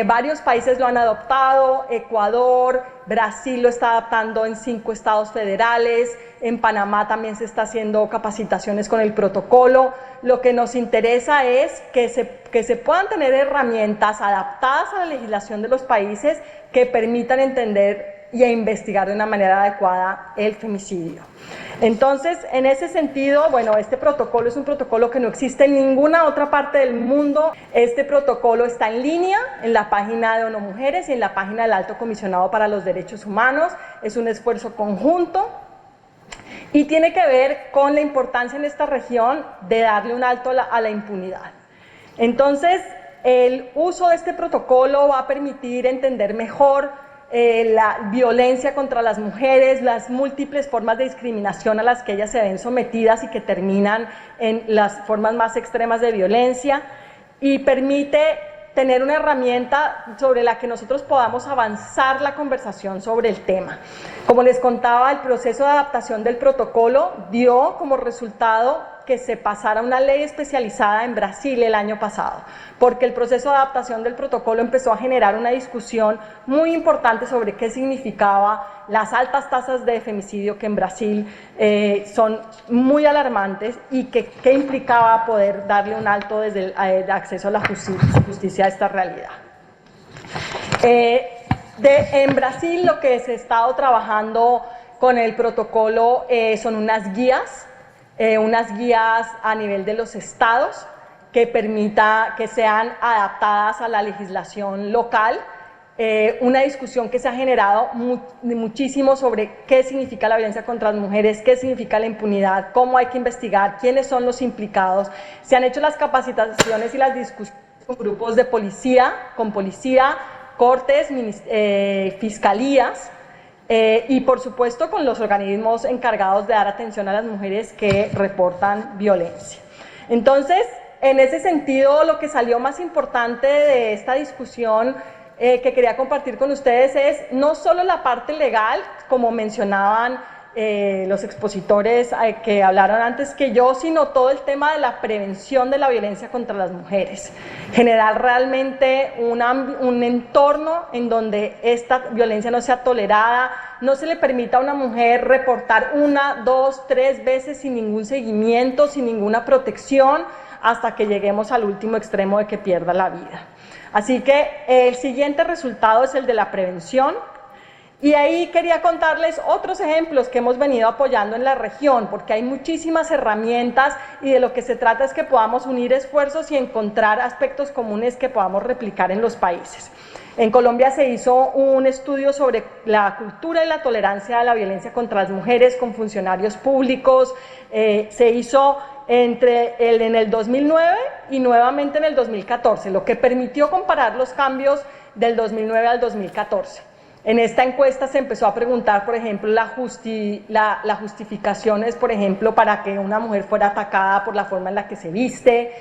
varios países lo han adoptado, Ecuador, Brasil lo está adaptando en 5 estados federales, en Panamá también se está haciendo capacitaciones con el protocolo. Lo que nos interesa es que se puedan tener herramientas adaptadas a la legislación de los países que permitan entender y investigar de una manera adecuada el femicidio. Entonces, en ese sentido, bueno, este protocolo es un protocolo que no existe en ninguna otra parte del mundo. Este protocolo está en línea en la página de ONU Mujeres y en la página del Alto Comisionado para los Derechos Humanos. Es un esfuerzo conjunto y tiene que ver con la importancia en esta región de darle un alto a la impunidad. Entonces, el uso de este protocolo va a permitir entender mejor la violencia contra las mujeres, las múltiples formas de discriminación a las que ellas se ven sometidas y que terminan en las formas más extremas de violencia, y permite tener una herramienta sobre la que nosotros podamos avanzar la conversación sobre el tema. Como les contaba, el proceso de adaptación del protocolo dio como resultado que se pasara una ley especializada en Brasil el año pasado, porque el proceso de adaptación del protocolo empezó a generar una discusión muy importante sobre qué significaba las altas tasas de femicidio que en Brasil son muy alarmantes y qué implicaba poder darle un alto desde el acceso a la justicia a esta realidad. En Brasil lo que se ha estado trabajando con el protocolo son unas guías a nivel de los estados que permita que sean adaptadas a la legislación local, una discusión que se ha generado muchísimo sobre qué significa la violencia contra las mujeres, qué significa la impunidad, cómo hay que investigar, quiénes son los implicados. Se han hecho las capacitaciones y las discusiones con grupos de policía, cortes, fiscalías, y por supuesto con los organismos encargados de dar atención a las mujeres que reportan violencia. Entonces, en ese sentido, lo que salió más importante de esta discusión que quería compartir con ustedes es no solo la parte legal, como mencionaban los expositores que hablaron antes que yo, sino todo el tema de la prevención de la violencia contra las mujeres. Generar realmente un entorno en donde esta violencia no sea tolerada, no se le permita a una mujer reportar 1, 2, 3 veces sin ningún seguimiento, sin ninguna protección, hasta que lleguemos al último extremo de que pierda la vida. Así que el siguiente resultado es el de la prevención. Y ahí quería contarles otros ejemplos que hemos venido apoyando en la región, porque hay muchísimas herramientas y de lo que se trata es que podamos unir esfuerzos y encontrar aspectos comunes que podamos replicar en los países. En Colombia se hizo un estudio sobre la cultura y la tolerancia a la violencia contra las mujeres con funcionarios públicos. Se hizo en el 2009 y nuevamente en el 2014, lo que permitió comparar los cambios del 2009 al 2014. En esta encuesta se empezó a preguntar, por ejemplo, las justificaciones, por ejemplo, para que una mujer fuera atacada por la forma en la que se viste,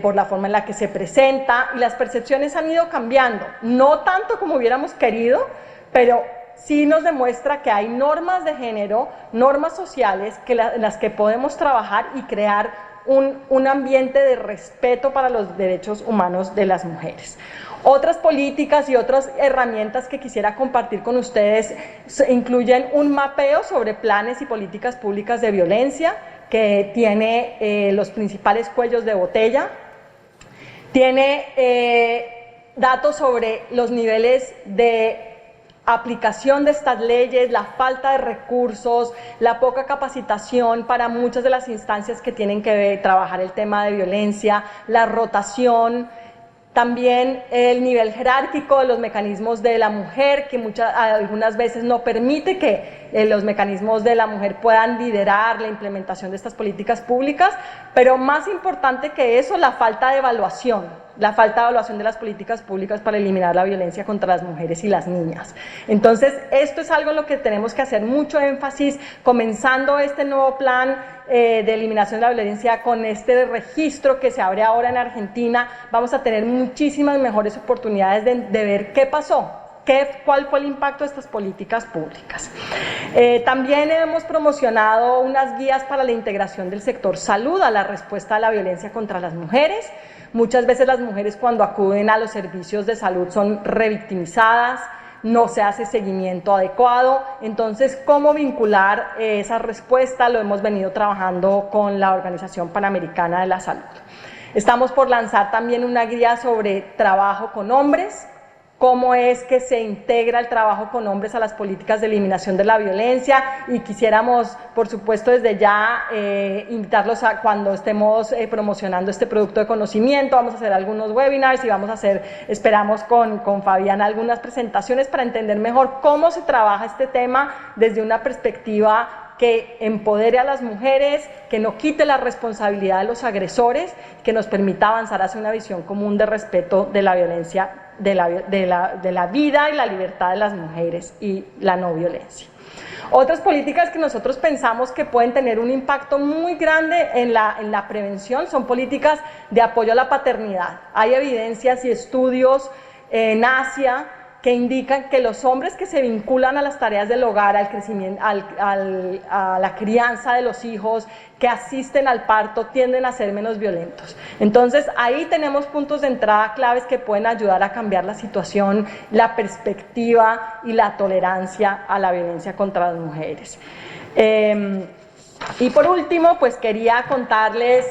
por la forma en la que se presenta, y las percepciones han ido cambiando, no tanto como hubiéramos querido, pero sí nos demuestra que hay normas de género, normas sociales en las que podemos trabajar y crear un ambiente de respeto para los derechos humanos de las mujeres. Otras políticas y otras herramientas que quisiera compartir con ustedes incluyen un mapeo sobre planes y políticas públicas de violencia, que tiene los principales cuellos de botella, tiene datos sobre los niveles de aplicación de estas leyes, la falta de recursos, la poca capacitación para muchas de las instancias que tienen que trabajar el tema de violencia, la rotación, también el nivel jerárquico de los mecanismos de la mujer, que algunas veces no permite que los mecanismos de la mujer puedan liderar la implementación de estas políticas públicas, pero más importante que eso, la falta de evaluación de las políticas públicas para eliminar la violencia contra las mujeres y las niñas. Entonces, esto es algo en lo que tenemos que hacer mucho énfasis, comenzando este nuevo plan de eliminación de la violencia con este registro que se abre ahora en Argentina. Vamos a tener muchísimas mejores oportunidades de ver qué pasó, cuál fue el impacto de estas políticas públicas. También hemos promocionado unas guías para la integración del sector salud a la respuesta a la violencia contra las mujeres. Muchas veces las mujeres, cuando acuden a los servicios de salud, son revictimizadas, no se hace seguimiento adecuado. Entonces, ¿cómo vincular esa respuesta? Lo hemos venido trabajando con la Organización Panamericana de la Salud. Estamos por lanzar también una guía sobre trabajo con hombres, cómo es que se integra el trabajo con hombres a las políticas de eliminación de la violencia, y quisiéramos, por supuesto, desde ya invitarlos a cuando estemos promocionando este producto de conocimiento. Vamos a hacer algunos webinars y vamos a hacer, esperamos con Fabián, algunas presentaciones para entender mejor cómo se trabaja este tema desde una perspectiva que empodere a las mujeres, que no quite la responsabilidad de los agresores, que nos permita avanzar hacia una visión común de respeto de la violencia, de la vida y la libertad de las mujeres y la no violencia. Otras políticas que nosotros pensamos que pueden tener un impacto muy grande en la prevención son políticas de apoyo a la paternidad. Hay evidencias y estudios en Asia que indican que los hombres que se vinculan a las tareas del hogar, al crecimiento, a la crianza de los hijos, que asisten al parto, tienden a ser menos violentos. Entonces, ahí tenemos puntos de entrada claves que pueden ayudar a cambiar la situación, la perspectiva y la tolerancia a la violencia contra las mujeres. Y por último, pues quería contarles,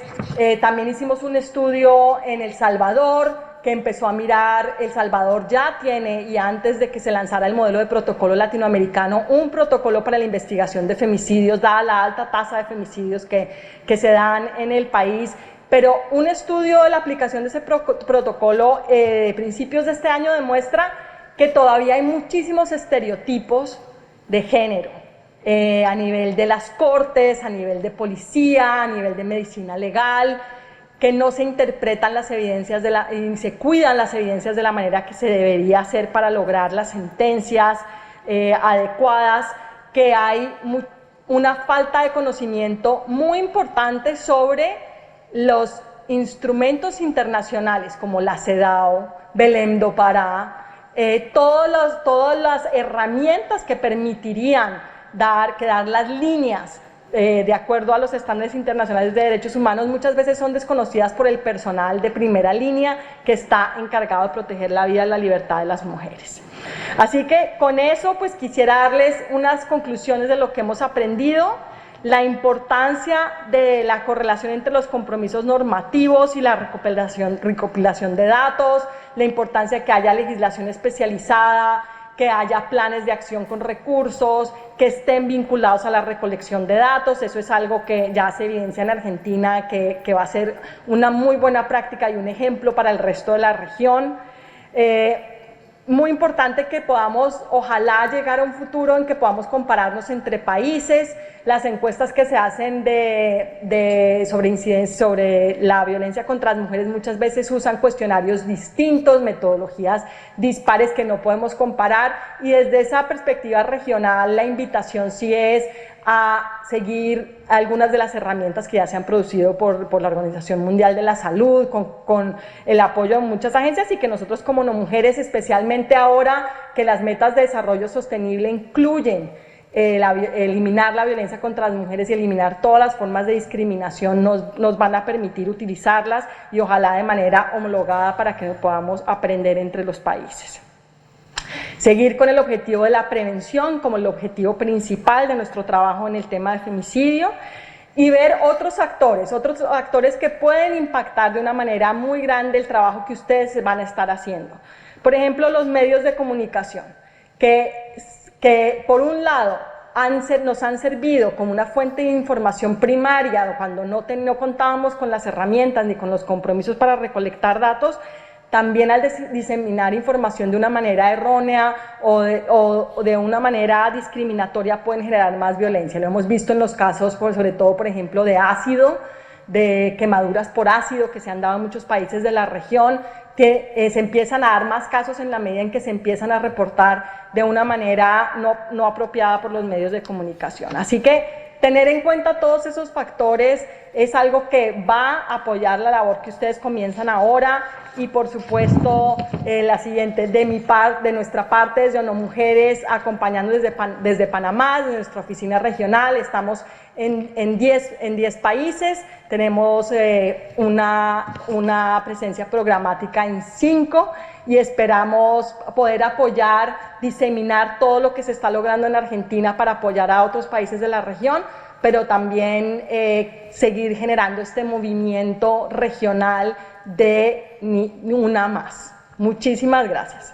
también hicimos un estudio en El Salvador, que empezó a mirar. El Salvador ya tiene, y antes de que se lanzara el modelo de protocolo latinoamericano, un protocolo para la investigación de femicidios, dada la alta tasa de femicidios que se dan en el país. Pero un estudio de la aplicación de ese protocolo de principios de este año demuestra que todavía hay muchísimos estereotipos de género, a nivel de las cortes, a nivel de policía, a nivel de medicina legal, que no se interpretan las evidencias y se cuidan las evidencias de la manera que se debería hacer para lograr las sentencias adecuadas, que hay una falta de conocimiento muy importante sobre los instrumentos internacionales como la CEDAW, Belém do Pará, todas las herramientas que permitirían dar las líneas de acuerdo a los estándares internacionales de derechos humanos, muchas veces son desconocidas por el personal de primera línea que está encargado de proteger la vida y la libertad de las mujeres. Así que con eso pues quisiera darles unas conclusiones de lo que hemos aprendido, la importancia de la correlación entre los compromisos normativos y la recopilación de datos, la importancia de que haya legislación especializada, que haya planes de acción con recursos, que estén vinculados a la recolección de datos. Eso es algo que ya se evidencia en Argentina, que va a ser una muy buena práctica y un ejemplo para el resto de la región. muy importante que podamos, ojalá, llegar a un futuro en que podamos compararnos entre países. Las encuestas que se hacen sobre la violencia contra las mujeres muchas veces usan cuestionarios distintos, metodologías dispares que no podemos comparar, y desde esa perspectiva regional la invitación sí es a seguir algunas de las herramientas que ya se han producido por la Organización Mundial de la Salud, con el apoyo de muchas agencias, y que nosotros como No Mujeres, especialmente ahora que las metas de desarrollo sostenible incluyen eliminar la violencia contra las mujeres y eliminar todas las formas de discriminación, nos van a permitir utilizarlas, y ojalá de manera homologada para que podamos aprender entre los países. Seguir con el objetivo de la prevención como el objetivo principal de nuestro trabajo en el tema de femicidio, y ver otros actores que pueden impactar de una manera muy grande el trabajo que ustedes van a estar haciendo. Por ejemplo, los medios de comunicación, que por un lado nos han servido como una fuente de información primaria cuando no contábamos con las herramientas ni con los compromisos para recolectar datos. También al diseminar información de una manera errónea o de una manera discriminatoria pueden generar más violencia. Lo hemos visto en los casos, sobre todo, por ejemplo, de ácido, de quemaduras por ácido que se han dado en muchos países de la región, que se empiezan a dar más casos en la medida en que se empiezan a reportar de una manera no apropiada por los medios de comunicación. Así que tener en cuenta todos esos factores es algo que va a apoyar la labor que ustedes comienzan ahora. Y por supuesto, la siguiente, de nuestra parte, desde No Mujeres, acompañando desde Panamá, desde nuestra oficina regional. Estamos en 10 países, tenemos una presencia programática en 5, y esperamos poder apoyar, diseminar todo lo que se está logrando en Argentina para apoyar a otros países de la región, pero también seguir generando este movimiento regional de Ni Una Más. Muchísimas gracias.